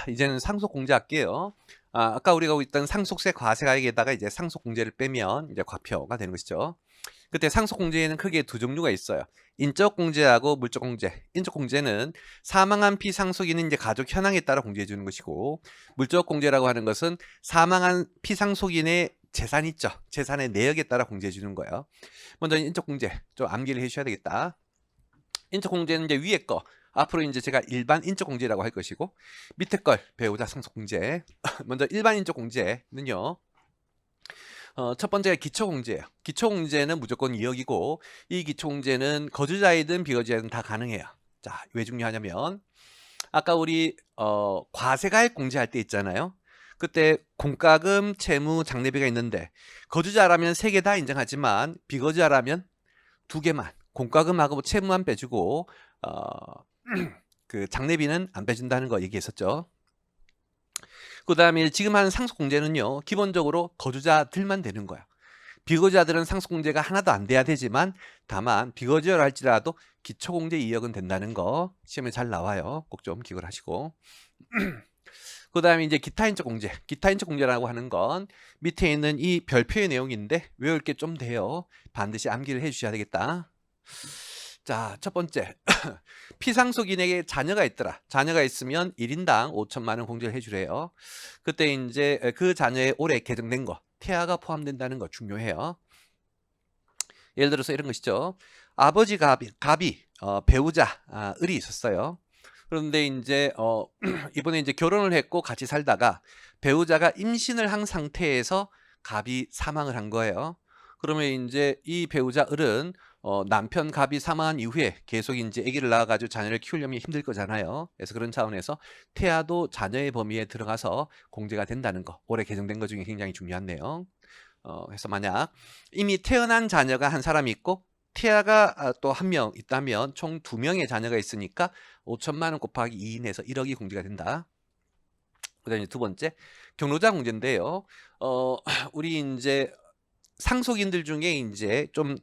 이제는 상속 공제할게요. 아까 우리가 있던 상속세 과세가액에다가 이제 상속 공제를 빼면 이제 과표가 되는 것이죠. 그때 상속 공제에는 크게 두 종류가 있어요. 인적 공제하고 물적 공제. 인적 공제는 사망한 피상속인은 이제 가족 현황에 따라 공제해 주는 것이고, 물적 공제라고 하는 것은 사망한 피상속인의 재산 있죠. 재산의 내역에 따라 공제해 주는 거예요. 먼저 인적 공제 좀 암기를 해 주셔야 되겠다. 인적 공제는 이제 위에 거. 앞으로 이제 제가 일반 인적 공제라고 할 것이고, 밑에 걸 배우자 상속 공제. 먼저 일반 인적 공제는요. 첫 번째가 기초공제예요. 기초공제는 무조건 2억이고 이 기초공제는 거주자이든 비거주자이든 다 가능해요. 자, 왜 중요하냐면 아까 우리 과세가액 공제할 때 있잖아요. 그때 공과금, 채무, 장례비가 있는데 거주자라면 3개 다 인정하지만 비거주자라면 2개만 공과금하고 채무만 빼주고 그 장례비는 안 빼준다는 거 얘기했었죠. 그 다음에 지금 하는 상속공제는요, 기본적으로 거주자들만 되는 거야. 비거주자들은 상속공제가 하나도 안 돼야 되지만, 다만 비거주자라 할지라도 기초공제 2억은 된다는 거 시험에 잘 나와요. 꼭 좀 기억을 하시고. 그 다음에 이제 기타인적 공제. 기타인적 공제라고 하는 건 밑에 있는 이 별표의 내용인데 외울 게 좀 돼요. 반드시 암기를 해주셔야 되겠다. 자, 첫 번째. 피상속인에게 자녀가 있더라. 자녀가 있으면 1인당 5천만 원 공제를 해주래요. 그때 이제 그 자녀의 올해 개정된 거, 태아가 포함된다는 거 중요해요. 예를 들어서 이런 것이죠. 아버지 갑이 배우자 을이 있었어요. 그런데 이제 이번에 이제 결혼을 했고 같이 살다가 배우자가 임신을 한 상태에서 갑이 사망을 한 거예요. 그러면 이제 이 배우자 을은 남편 갑이 사망한 이후에 계속 이제 아기를 낳아가지고 자녀를 키우려면 힘들 거잖아요. 그래서 그런 차원에서 태아도 자녀의 범위에 들어가서 공제가 된다는 거, 올해 개정된 것 중에 굉장히 중요한 내용. 그래서 만약 이미 태어난 자녀가 한 사람이 있고 태아가 또 한 명 있다면 총 2명의 자녀가 있으니까 5천만 원 곱하기 2인해서 1억이 공제가 된다. 그다음에 두 번째 경로자 공제인데요. 우리 이제 상속인들 중에 이제 좀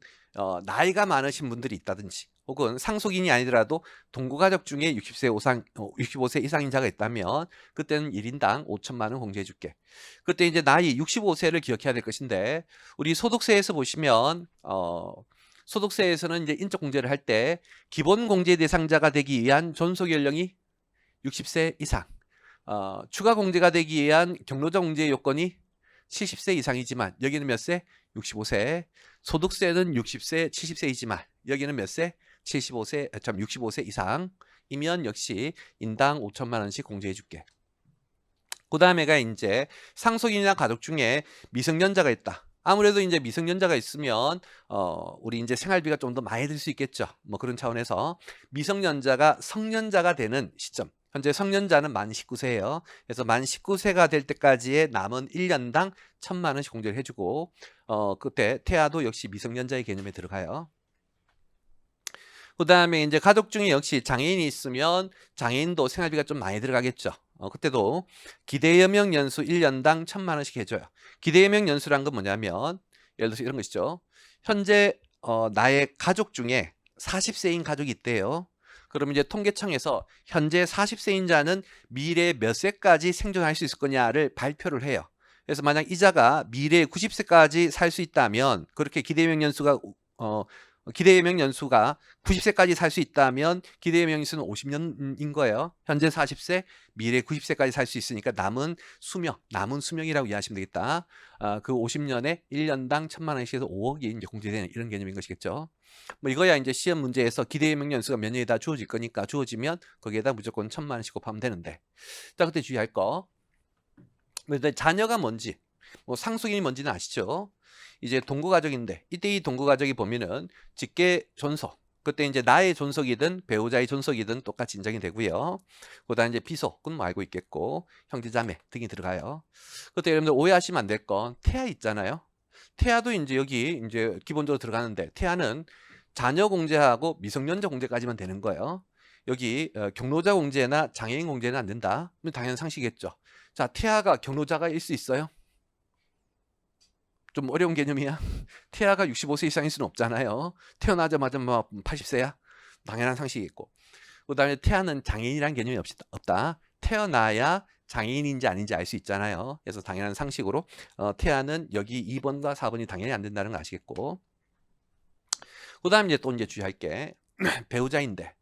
나이가 많으신 분들이 있다든지 혹은 상속인이 아니더라도 동거가족 중에 65세 이상인 자가 있다면 그때는 1인당 5천만 원 공제해 줄게. 그때 이제 나이 65세를 기억해야 될 것인데 우리 소득세에서 보시면 소득세에서는 이제 인적 공제를 할 때 기본 공제 대상자가 되기 위한 존속 연령이 60세 이상, 추가 공제가 되기 위한 경로자 공제 요건이 70세 이상이지만 여기는 몇 세? 65세. 소득세는 60세, 70세이지만 여기는 몇 세? 65세 이상이면 역시 인당 5천만 원씩 공제해 줄게. 그 다음에가 이제 상속인이나 가족 중에 미성년자가 있다. 아무래도 이제 미성년자가 있으면 우리 이제 생활비가 좀 더 많이 들 수 있겠죠. 뭐 그런 차원에서 미성년자가 성년자가 되는 시점. 현재 성년자는 만 19세예요. 그래서 만 19세가 될 때까지의 남은 1년당 1,000만 원씩 공제를 해주고 그때 태아도 역시 미성년자의 개념에 들어가요. 그 다음에 이제 가족 중에 역시 장애인이 있으면 장애인도 생활비가 좀 많이 들어가겠죠. 그때도 기대여명 연수 1년당 1,000만 원씩 해줘요. 기대여명 연수란 건 뭐냐면 예를 들어서 이런 것이죠. 현재 나의 가족 중에 40세인 가족이 있대요. 그럼 이제 통계청에서 현재 40세인 자는 미래 몇 세까지 생존할 수 있을 거냐를 발표를 해요. 그래서 만약 이자가 미래 90세까지 살 수 있다면 그렇게 기대여명 연수가 기대예명 연수가 90세까지 살 수 있다면 기대예명 연수는 50년인 거예요. 현재 40세, 미래 90세까지 살 수 있으니까 남은 수명이라고 이해하시면 되겠다. 그 50년에 1년당 1,000만 원씩 해서 5억이 이제 공제되는 이런 개념인 것이겠죠. 뭐 이거야 이제 시험 문제에서 기대예명 연수가 몇 년에다 주어질 거니까 주어지면 거기에다 무조건 1,000만 원씩 곱하면 되는데. 자, 그때 주의할 거. 자녀가 뭔지, 뭐 상속인이 뭔지는 아시죠? 이제 동거가족인데 이때 이 동거가족이 보면은 직계 존속 그때 이제 나의 존속이든 배우자의 존속이든 똑같이 인정이 되고요. 그다음 이제 비속은 뭐 알고 있겠고 형제자매 등이 들어가요. 그때 여러분들 오해하시면 안 될 건 태아 있잖아요. 태아도 이제 여기 이제 기본적으로 들어가는데 태아는 자녀 공제하고 미성년자 공제까지만 되는 거예요. 여기 경로자 공제나 장애인 공제는 안 된다. 당연한 상식이겠죠. 자, 태아가 경로자가일 수 있어요? 좀 어려운 개념이야. 태아가 65세 이상일 수는 없잖아요. 태어나자마자 뭐 80세야? 당연한 상식이 있고. 그 다음에 태아는 장애인이라는 개념이 없다. 태어나야 장애인인지 아닌지 알 수 있잖아요. 그래서 당연한 상식으로 태아는 여기 2번과 4번이 당연히 안 된다는 거 아시겠고, 그 다음 이제 또 이제 주의할 게 배우자인데,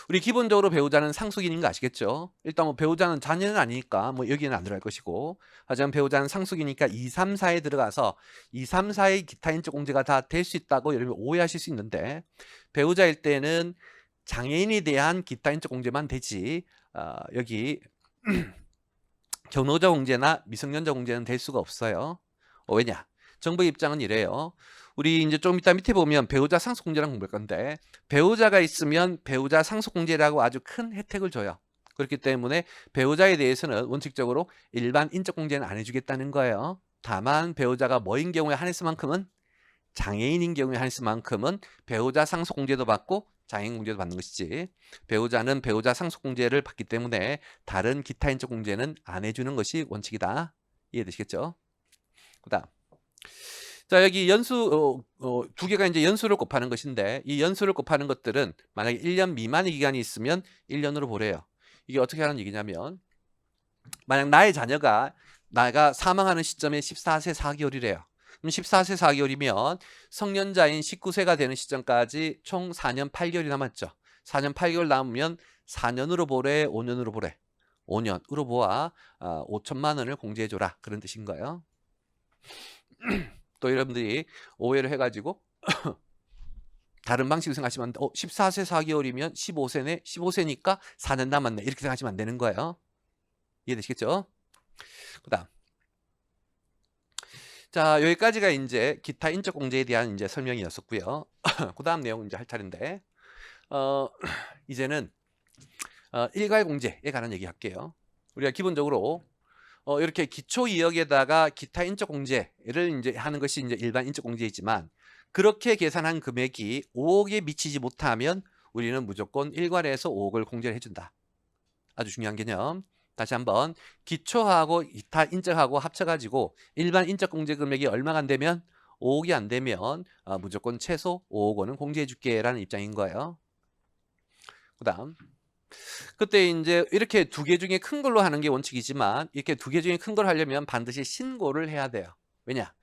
우리 기본적으로 배우자는 상속인인 거 아시겠죠? 일단 뭐 배우자는 자녀는 아니니까 뭐 여기는 안 들어갈 것이고, 하지만 배우자는 상속이니까 2, 3, 4에 들어가서 2, 3, 4의 기타 인적 공제가 다 될 수 있다고 여러분 오해하실 수 있는데, 배우자일 때는 장애인에 대한 기타 인적 공제만 되지 여기 경로자 공제나 미성년자 공제는 될 수가 없어요. 왜냐? 정부 입장은 이래요. 우리 이제 좀 이따 밑에 보면 배우자 상속 공제랑 공부할 건데, 배우자가 있으면 배우자 상속 공제라고 아주 큰 혜택을 줘요. 그렇기 때문에 배우자에 대해서는 원칙적으로 일반 인적 공제는 안 해주겠다는 거예요. 다만 배우자가 뭐인 경우에 한해서만큼은, 장애인인 경우에 한해서만큼은 배우자 상속 공제도 받고 장애인 공제도 받는 것이지, 배우자는 배우자 상속 공제를 받기 때문에 다른 기타 인적 공제는 안 해주는 것이 원칙이다. 이해되시겠죠? 그다음, 자, 여기 연수 두 개가 이제 연수를 곱하는 것인데, 이 연수를 곱하는 것들은 만약에 1년 미만의 기간이 있으면 1년으로 보래요. 이게 어떻게 하는 얘기냐면, 만약 나의 자녀가 나가 사망하는 시점에 14세 4개월이래요. 그럼 14세 4개월이면 성년자인 19세가 되는 시점까지 총 4년 8개월이 남았죠. 4년 8개월 남으면 4년으로 보래, 5년으로 보래. 5년으로 보아 5천만 원을 공제해줘라, 그런 뜻인 거예요. 또 여러분들이 오해를 해가지고 다른 방식으로 생각하시면 안 돼. 14세 4개월이면 15세네, 15세니까 4년 남았네, 이렇게 생각하시면 안 되는 거예요. 이해되시겠죠? 그 다음, 자, 여기까지가 이제 기타 인적 공제에 대한 이제 설명이었었고요. 그 다음 내용 이제 할 차례인데, 이제는 일괄 공제에 관한 얘기 할게요. 우리가 기본적으로 이렇게 기초 2억에다가 기타 인적 공제를 이제 하는 것이 이제 일반 인적 공제이지만, 그렇게 계산한 금액이 5억에 미치지 못하면 우리는 무조건 일괄해서 5억을 공제를 해준다. 아주 중요한 개념. 다시 한번, 기초하고 기타 인적하고 합쳐가지고 일반 인적 공제 금액이 얼마가 안 되면, 5억이 안 되면 무조건 최소 5억 원은 공제해 줄게 라는 입장인 거예요. 그 다음, 그때 이제 이렇게 두 개 중에 큰 걸로 하는 게 원칙이지만, 이렇게 두 개 중에 큰 걸 하려면 반드시 신고를 해야 돼요. 왜냐?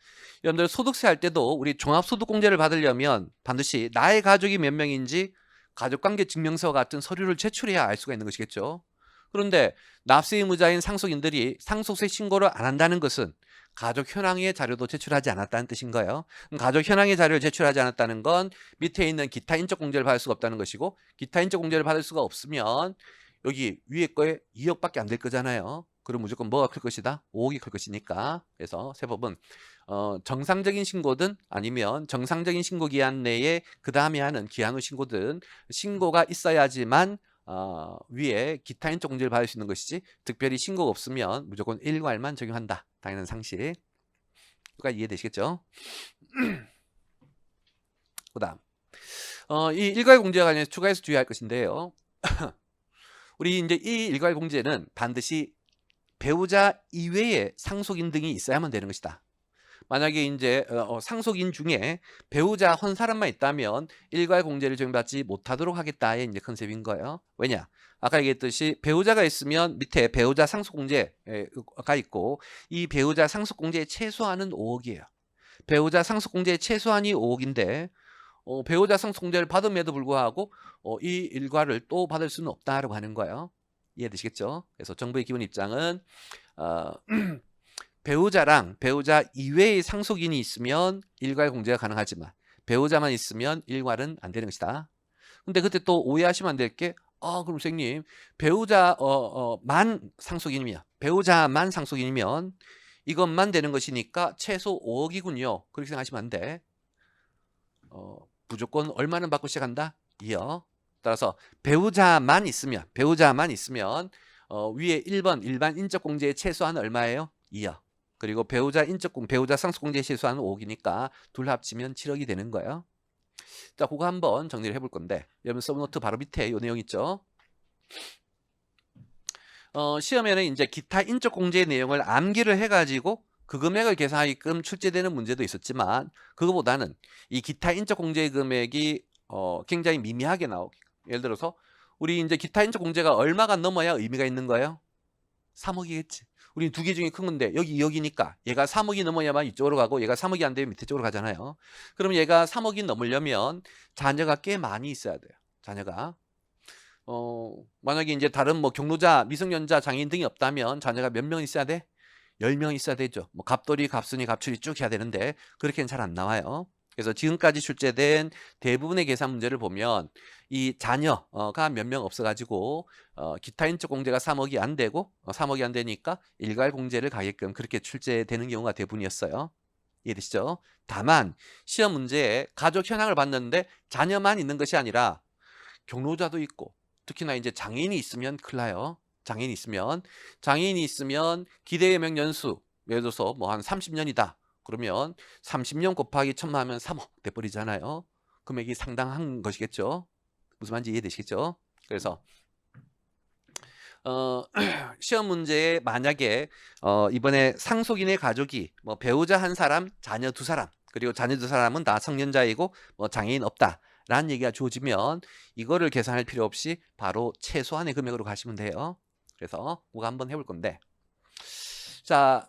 여러분들 소득세 할 때도 우리 종합소득공제를 받으려면 반드시 나의 가족이 몇 명인지 가족관계 증명서 같은 서류를 제출해야 알 수가 있는 것이겠죠. 그런데 납세 의무자인 상속인들이 상속세 신고를 안 한다는 것은 가족 현황의 자료도 제출하지 않았다는 뜻인 거예요. 가족 현황의 자료를 제출하지 않았다는 건 밑에 있는 기타 인적 공제를 받을 수가 없다는 것이고, 기타 인적 공제를 받을 수가 없으면 여기 위에 거에 2억밖에 안 될 거잖아요. 그럼 무조건 뭐가 클 것이다? 5억이 클 것이니까. 그래서 세법은 정상적인 신고든 아니면 정상적인 신고 기한 내에 그 다음에 하는 기한 후 신고든 신고가 있어야지만 위에 기타 인적 공제를 받을 수 있는 것이지, 특별히 신고가 없으면 무조건 일괄만 적용한다. 당연한 상식. 여기까지 이해되시겠죠? 그 다음, 이 일괄 공제와 관련해서 추가해서 주의할 것인데요. 우리 이제 이 일괄 공제는 반드시 배우자 이외에 상속인 등이 있어야만 되는 것이다. 만약에 이제 상속인 중에 배우자 한 사람만 있다면 일괄 공제를 적용받지 못하도록 하겠다의 이제 컨셉인 거예요. 왜냐? 아까 얘기했듯이 배우자가 있으면 밑에 배우자 상속 공제가 있고, 이 배우자 상속 공제의 최소한은 5억이에요. 배우자 상속 공제의 최소한이 5억인데 배우자 상속 공제를 받음에도 불구하고 이 일괄을 또 받을 수는 없다라고 하는 거예요. 이해되시겠죠? 그래서 정부의 기본 입장은 배우자랑 배우자 이외의 상속인이 있으면 일괄 공제가 가능하지만 배우자만 있으면 일괄은 안 되는 것이다. 근데 그때 또 오해하시면 안 될 게, 그럼 선생님, 배우자만 상속인이면, 배우자만 상속인이면 이것만 되는 것이니까 최소 5억이군요. 그렇게 생각하시면 안 돼. 무조건 얼마는 받고 시작한다? 2억. 따라서 배우자만 있으면 위에 1번 일반 인적 공제의 최소한 얼마예요? 2억. 그리고 배우자 상속 공제의 최소한 5억이니까 둘 합치면 7억이 되는 거예요. 자, 그거 한번 정리를 해볼 건데, 여러분 서브노트 바로 밑에 이 내용 있죠? 시험에는 이제 기타 인적 공제의 내용을 암기를 해가지고 그 금액을 계산하게끔 출제되는 문제도 있었지만, 그거보다는 이 기타 인적 공제의 금액이 굉장히 미미하게 나오게. 예를 들어서 우리 이제 기타 인적 공제가 얼마가 넘어야 의미가 있는 거예요? 3억이겠지. 우리 두 개 중에 큰 건데 여기 2억이니까 얘가 3억이 넘어야만 이쪽으로 가고 얘가 3억이 안 되면 밑에 쪽으로 가잖아요. 그럼 얘가 3억이 넘으려면 자녀가 꽤 많이 있어야 돼요. 자녀가. 만약에 이제 다른 뭐 경로자, 미성년자, 장애인 등이 없다면 자녀가 몇 명 있어야 돼? 10명 있어야 되죠. 뭐 갑돌이, 갑순이, 갑출이 쭉 해야 되는데 그렇게는 잘 안 나와요. 그래서 지금까지 출제된 대부분의 계산 문제를 보면 이 자녀가 몇 명 없어가지고 기타 인적 공제가 3억이 안 되고 3억이 안 되니까 일괄 공제를 가게끔 그렇게 출제되는 경우가 대부분이었어요. 이해되시죠? 다만 시험 문제에 가족 현황을 봤는데 자녀만 있는 것이 아니라 경로자도 있고 특히나 이제 장애인이 있으면 큰일 나요. 장애인이 있으면 기대예명 연수 예를 들어서 뭐 한 30년이다. 그러면 30년 곱하기 1000만 하면 3억 돼버리잖아요. 금액이 상당한 것이겠죠. 무슨 말인지 이해되시겠죠? 그래서 시험 문제에 만약에 이번에 상속인의 가족이 뭐 배우자 한 사람, 자녀 두 사람, 그리고 자녀 두 사람은 다 성년자이고 뭐 장애인 없다. 라는 얘기가 주어지면 이거를 계산할 필요 없이 바로 최소한의 금액으로 가시면 돼요. 그래서 그거 한번 해볼 건데, 자,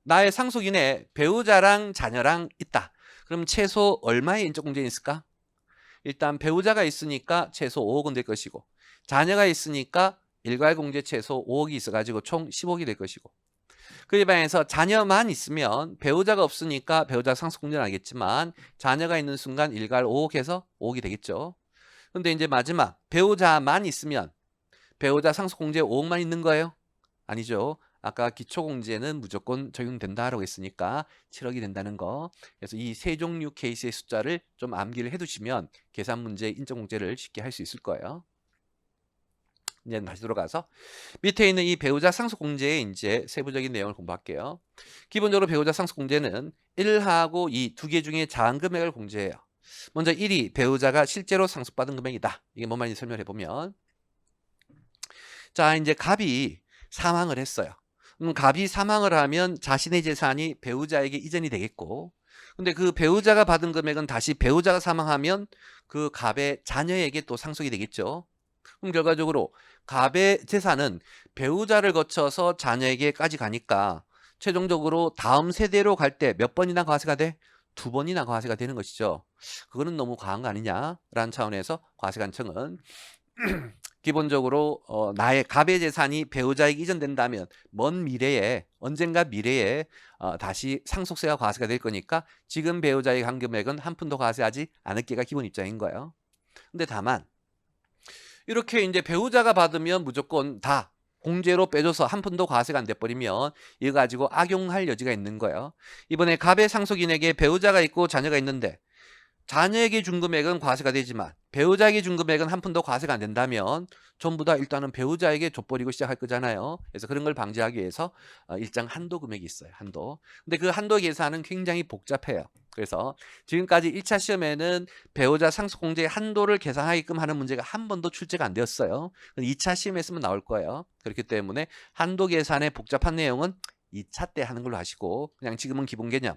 나의 상속인에 배우자랑 자녀랑 있다. 그럼 최소 얼마의 인적 공제는 있을까? 일단 배우자가 있으니까 최소 5억은 될 것이고, 자녀가 있으니까 일괄 공제 최소 5억이 있어가지고 총 10억이 될 것이고, 그에 반해서 자녀만 있으면 배우자가 없으니까 배우자 상속 공제는 알겠지만 자녀가 있는 순간 일괄 5억 해서 5억이 되겠죠. 근데 이제 마지막 배우자만 있으면 배우자 상속 공제 5억만 있는 거예요? 아니죠. 아까 기초공제는 무조건 적용된다라고 했으니까 7억이 된다는 거. 그래서 이 세 종류 케이스의 숫자를 좀 암기를 해두시면 계산 문제 인정공제를 쉽게 할 수 있을 거예요. 이제 다시 돌아가서 밑에 있는 이 배우자 상속공제의 이제 세부적인 내용을 공부할게요. 기본적으로 배우자 상속공제는 1하고 2 두 개 중에 작은 금액을 공제해요. 먼저 1이 배우자가 실제로 상속받은 금액이다. 이게 뭔 말인지 설명해 보면, 자 이제 갑이 사망을 했어요. 갑이 사망을 하면 자신의 재산이 배우자에게 이전이 되겠고, 근데 그 배우자가 받은 금액은 다시 배우자가 사망하면 그 갑의 자녀에게 또 상속이 되겠죠. 그럼 결과적으로 갑의 재산은 배우자를 거쳐서 자녀에게까지 가니까 최종적으로 다음 세대로 갈 때 몇 번이나 과세가 돼? 2번이나 과세가 되는 것이죠. 그거는 너무 과한 거 아니냐라는 차원에서 과세관청은 기본적으로 나의 갑의 재산이 배우자에게 이전된다면 먼 미래에 언젠가 미래에 다시 상속세와 과세가 될 거니까 지금 배우자에게 간 금액은 한 푼도 과세하지 않을게가 기본 입장인 거예요. 근데 다만 이렇게 이제 배우자가 받으면 무조건 다 공제로 빼줘서 한 푼도 과세가 안 돼버리면 이거 가지고 악용할 여지가 있는 거예요. 이번에 갑의 상속인에게 배우자가 있고 자녀가 있는데 자녀에게 준 금액은 과세가 되지만 배우자에게 준 금액은 한 푼도 과세가 안 된다면 전부 다 일단은 배우자에게 줘버리고 시작할 거잖아요. 그래서 그런 걸 방지하기 위해서 일정 한도 금액이 있어요. 한도. 근데 그 한도 계산은 굉장히 복잡해요. 그래서 지금까지 1차 시험에는 배우자 상속공제의 한도를 계산하게끔 하는 문제가 한 번도 출제가 안 되었어요. 2차 시험에서만 나올 거예요. 그렇기 때문에 한도 계산의 복잡한 내용은 2차 때 하는 걸로 하시고, 그냥 지금은 기본 개념.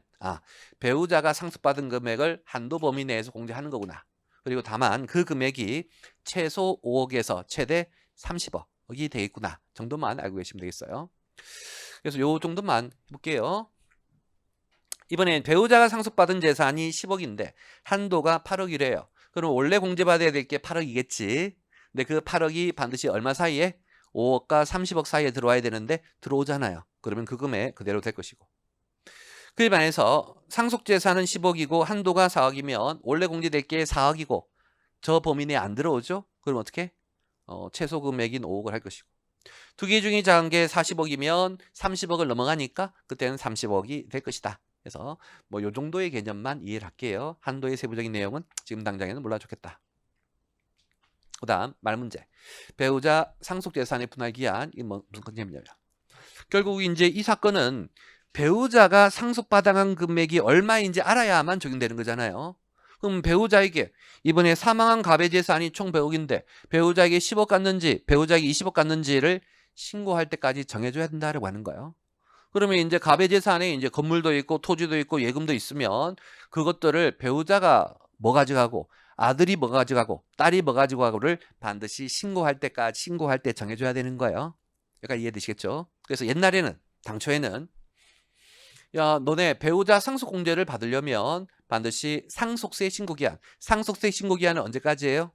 배우자가 상속받은 금액을 한도 범위 내에서 공제하는 거구나. 그리고 다만 그 금액이 최소 5억에서 최대 30억이 되겠구나 정도만 알고 계시면 되겠어요. 그래서 요 정도만 해볼게요. 이번엔 배우자가 상속받은 재산이 10억인데 한도가 8억이래요. 그럼 원래 공제받아야 될 게 8억이겠지. 근데 그 8억이 반드시 얼마 사이에? 5억과 30억 사이에 들어와야 되는데 들어오잖아요. 그러면 그 금액 그대로 될 것이고. 그에 반해서 상속재산은 10억이고 한도가 4억이면 원래 공제될 게 4억이고 저 범위 내에 안 들어오죠? 그럼 어떻게? 최소 금액인 5억을 할 것이고. 두 개 중에 작은 게 40억이면 30억을 넘어가니까 그때는 30억이 될 것이다. 그래서 뭐 요 정도의 개념만 이해를 할게요. 한도의 세부적인 내용은 지금 당장에는 몰라 좋겠다. 그 다음 말문제. 배우자 상속재산의 분할 기한. 이게 뭐 무슨 개념이냐면 결국 이제 이 사건은 배우자가 상속받아간 금액이 얼마인지 알아야만 적용되는 거잖아요. 그럼 배우자에게 이번에 사망한 갑의 재산이 총 100억인데 배우자에게 10억 갔는지 배우자에게 20억 갔는지를 신고할 때까지 정해줘야 된다라고 하는 거예요. 그러면 이제 갑의 재산에 이제 건물도 있고 토지도 있고 예금도 있으면 그것들을 배우자가 뭐 가져가고 아들이 뭐 가져가고 딸이 뭐 가져가고를 반드시 신고할 때까지 신고할 때 정해줘야 되는 거예요. 약간 이해되시겠죠? 그래서 옛날에는 당초에는 야, 너네 배우자 상속공제를 받으려면 반드시 상속세 신고기한. 상속세 신고기한은 언제까지예요?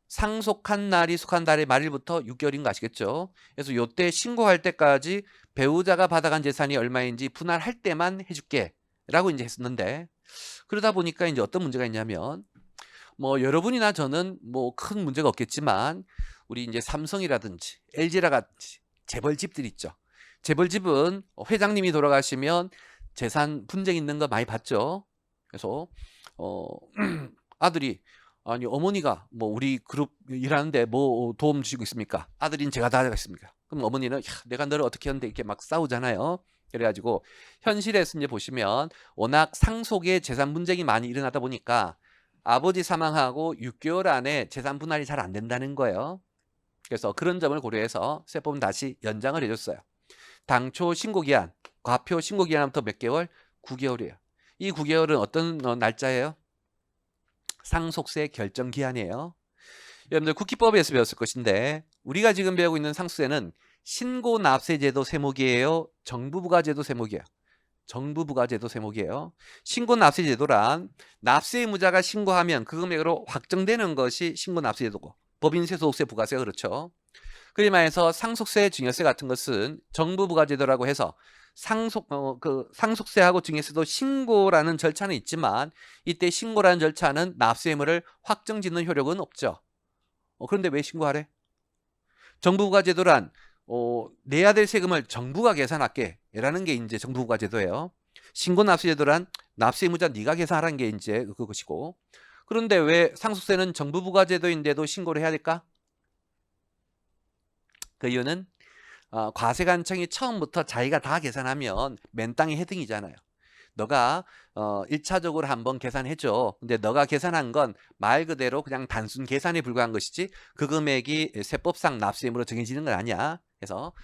상속한 날이 속한 달의 말일부터 6개월인 거 아시겠죠? 그래서 요때 신고할 때까지 배우자가 받아간 재산이 얼마인지 분할할 때만 해줄게 라고 이제 했었는데, 그러다 보니까 이제 어떤 문제가 있냐면, 뭐 여러분이나 저는 뭐 큰 문제가 없겠지만 우리 이제 삼성이라든지 LG라든지 재벌집들 있죠. 재벌집은 회장님이 돌아가시면 재산 분쟁 있는 거 많이 봤죠. 그래서 아들이 아니 어머니가 뭐 우리 그룹 일하는데 뭐 도움 주시고 있습니까? 아들인 제가 다 하겠습니까? 그럼 어머니는 야, 내가 너를 어떻게 하는데 이렇게 막 싸우잖아요. 그래가지고 현실에서 이제 보시면 워낙 상속의 재산 분쟁이 많이 일어나다 보니까 아버지 사망하고 6개월 안에 재산 분할이 잘 안 된다는 거예요. 그래서 그런 점을 고려해서 세법은 다시 연장을 해줬어요. 당초 신고기한, 과표 신고기한부터 몇 개월? 9개월이에요. 이 9개월은 어떤 날짜예요? 상속세 결정기한이에요. 여러분들 국기법에서 배웠을 것인데 우리가 지금 배우고 있는 상속세는 신고납세제도 세목이에요? 정부부가제도 세목이에요? 정부부가제도 세목이에요. 신고납세제도란 납세 의무자가 신고하면 그 금액으로 확정되는 것이 신고납세제도고, 법인세, 소득세, 부가세가 그렇죠. 그리 말해서 상속세, 증여세 같은 것은 정부부가제도라고 해서 상속세하고 증여세도 신고라는 절차는 있지만 이때 신고라는 절차는 납세 의무를 확정짓는 효력은 없죠. 그런데 왜 신고하래? 정부부가제도란 내야 될 세금을 정부가 계산할게 라는 게 이제 정부부가제도예요. 신고납세제도란 납세 의무자 네가 계산하라는 게 이제 그것이고, 그런데 왜 상속세는 정부부가제도인데도 신고를 해야 될까? 그 이유는 과세관청이 처음부터 자기가 다 계산하면 맨 땅에 해등이잖아요. 너가 1차적으로 한번 계산해줘. 근데 너가 계산한 건 말 그대로 그냥 단순 계산에 불과한 것이지 그 금액이 세법상 납세의무로 정해지는 건 아니야. 그래서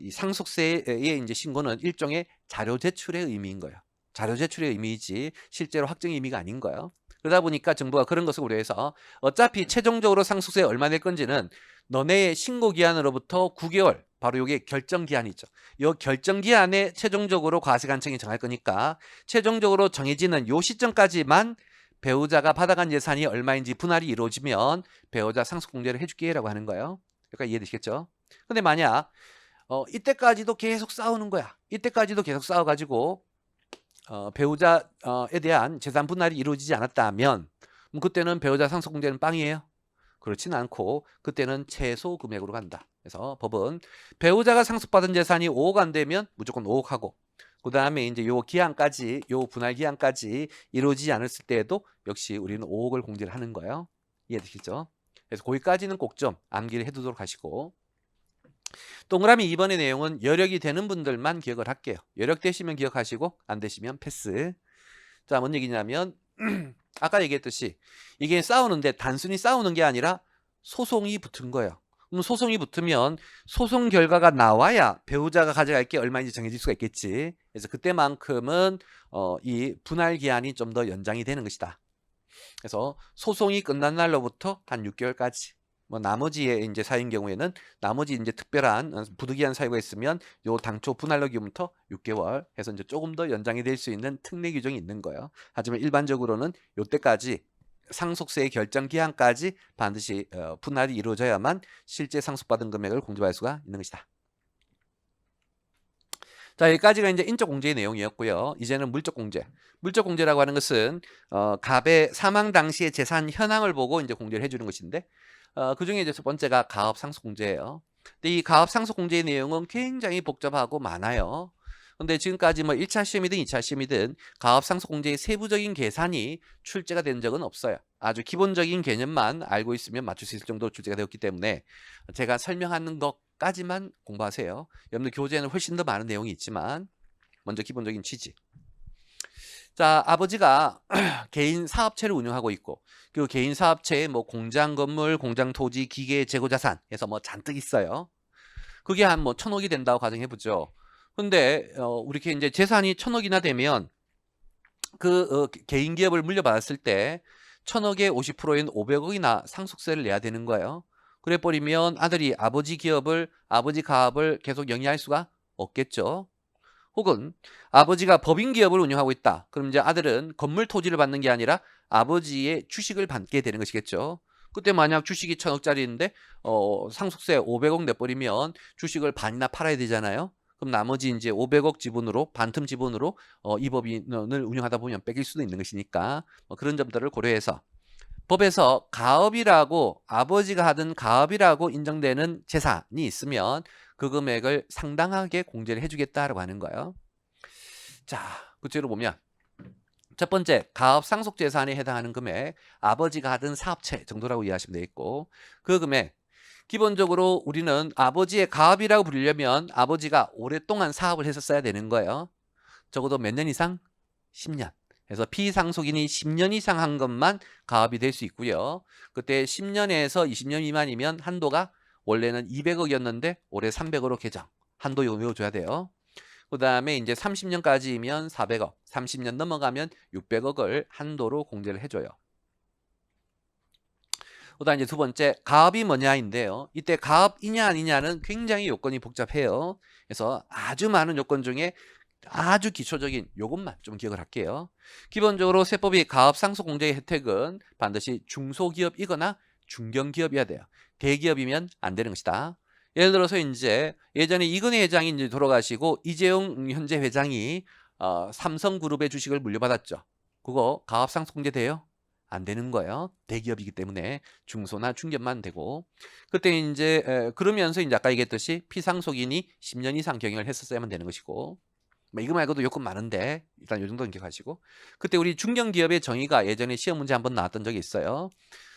이 상속세의 이제 신고는 일종의 자료 제출의 의미인 거예요. 자료 제출의 의미이지 실제로 확정의 의미가 아닌 거예요. 그러다 보니까 정부가 그런 것을 고려해서 어차피 최종적으로 상속세 얼마 낼 건지는 너네의 신고 기한으로부터 9개월, 바로 이게 결정 기한이죠. 이 결정 기한에 최종적으로 과세관청이 정할 거니까 최종적으로 정해지는 요 시점까지만 배우자가 받아간 재산이 얼마인지 분할이 이루어지면 배우자 상속공제를 해줄게라고 하는 거예요. 그러니까 이해되시겠죠? 근데 만약 이때까지도 계속 싸우는 거야. 이때까지도 계속 싸워가지고 배우자에 대한 재산 분할이 이루어지지 않았다면 그때는 배우자 상속공제는 빵이에요. 그렇진 않고 그때는 최소 금액으로 간다. 그래서 법은 배우자가 상속받은 재산이 5억 안 되면 무조건 5억 하고, 그 다음에 이제 요 기한까지, 요 분할 기한까지 이루어지지 않았을 때에도 역시 우리는 5억을 공제를 하는 거예요. 이해되시죠? 그래서 거기까지는 꼭 좀 암기를 해두도록 하시고, 동그라미 2번의 내용은 여력이 되는 분들만 기억을 할게요. 여력 되시면 기억하시고 안 되시면 패스. 자, 뭔 얘기냐면 아까 얘기했듯이 이게 싸우는데 단순히 싸우는 게 아니라 소송이 붙은 거예요. 그럼 소송이 붙으면 소송 결과가 나와야 배우자가 가져갈 게 얼마인지 정해질 수가 있겠지. 그래서 그때만큼은 이 분할 기한이 좀 더 연장이 되는 것이다. 그래서 소송이 끝난 날로부터 한 6개월까지. 뭐 나머지의 이제 사유인 경우에는 나머지 이제 특별한 부득이한 사유가 있으면 요 당초 분할로 기부부터 6개월 해서 이제 조금 더 연장이 될 수 있는 특례 규정이 있는 거예요. 하지만 일반적으로는 요때까지 상속세의 결정 기한까지 반드시 분할이 이루어져야만 실제 상속받은 금액을 공제할 수가 있는 것이다. 자, 여기까지가 이제 인적 공제의 내용이었고요. 이제는 물적 공제. 물적 공제라고 하는 것은 갑의 사망 당시의 재산 현황을 보고 이제 공제를 해주는 것인데, 그 중에 이제 첫 번째가 가업 상속 공제예요. 근데 이 가업 상속 공제의 내용은 굉장히 복잡하고 많아요. 근데 지금까지 뭐 1차 시험이든 2차 시험이든 가업 상속 공제의 세부적인 계산이 출제가 된 적은 없어요. 아주 기본적인 개념만 알고 있으면 맞출 수 있을 정도로 출제가 되었기 때문에 제가 설명하는 것까지만 공부하세요. 여러분들 교재에는 훨씬 더 많은 내용이 있지만 먼저 기본적인 취지. 자, 아버지가 개인 사업체를 운영하고 있고 그 개인 사업체에 뭐 공장 건물, 공장 토지, 기계, 재고 자산 해서 뭐 잔뜩 있어요. 그게 한 뭐 1,000억이 된다고 가정해 보죠. 근데 이렇게 이제 재산이 1,000억이나 되면 그 개인 기업을 물려받았을 때 1,000억의 50%인 500억이나 상속세를 내야 되는 거예요. 그래 버리면 아들이 아버지 가업을 계속 영위할 수가 없겠죠. 혹은 아버지가 법인 기업을 운영하고 있다. 그럼 이제 아들은 건물 토지를 받는 게 아니라 아버지의 주식을 받게 되는 것이겠죠. 그때 만약 주식이 1,000억짜리인데 상속세 500억 내버리면 주식을 반이나 팔아야 되잖아요. 그럼 나머지 이제 500억 지분으로 반틈 지분으로 이 법인을 운영하다 보면 뺏길 수도 있는 것이니까 그런 점들을 고려해서 법에서 가업이라고 아버지가 하던 가업이라고 인정되는 재산이 있으면 그 금액을 상당하게 공제를 해주겠다라고 하는 거예요. 자, 구체로 보면 첫 번째 가업 상속 재산에 해당하는 금액 아버지가 하던 사업체 정도라고 이해하시면 되겠고 그 금액 기본적으로 우리는 아버지의 가업이라고 부르려면 아버지가 오랫동안 사업을 했었어야 되는 거예요. 적어도 몇 년 이상? 10년. 그래서 피상속인이 10년 이상 한 것만 가업이 될 수 있고요. 그때 10년에서 20년 미만이면 한도가 원래는 200억이었는데 올해 300억으로 개정. 한도 외워줘야 돼요. 그 다음에 이제 30년까지면 400억, 30년 넘어가면 600억을 한도로 공제를 해줘요. 그 다음 이제 두 번째 가업이 뭐냐인데요. 이때 가업이냐 아니냐는 굉장히 요건이 복잡해요. 그래서 아주 많은 요건 중에 아주 기초적인 요것만 좀 기억을 할게요. 기본적으로 세법이 가업상속공제의 혜택은 반드시 중소기업이거나 중견기업이어야 돼요. 대기업이면 안 되는 것이다. 예를 들어서 이제 예전에 이근혜 회장이 이제 돌아가시고 이재용 현재 회장이 삼성그룹의 주식을 물려받았죠. 그거 가업상속공제 돼요? 안 되는 거예요. 대기업이기 때문에 중소나 중견만 되고 그때 이제 그러면서 이제 아까 얘기했듯이 피상속인이 10년 이상 경영을 했었어야만 되는 것이고 이거 말고도 요건 많은데 일단 요 정도는 기억하시고 그때 우리 중견기업의 정의가 예전에 시험 문제 한번 나왔던 적이 있어요.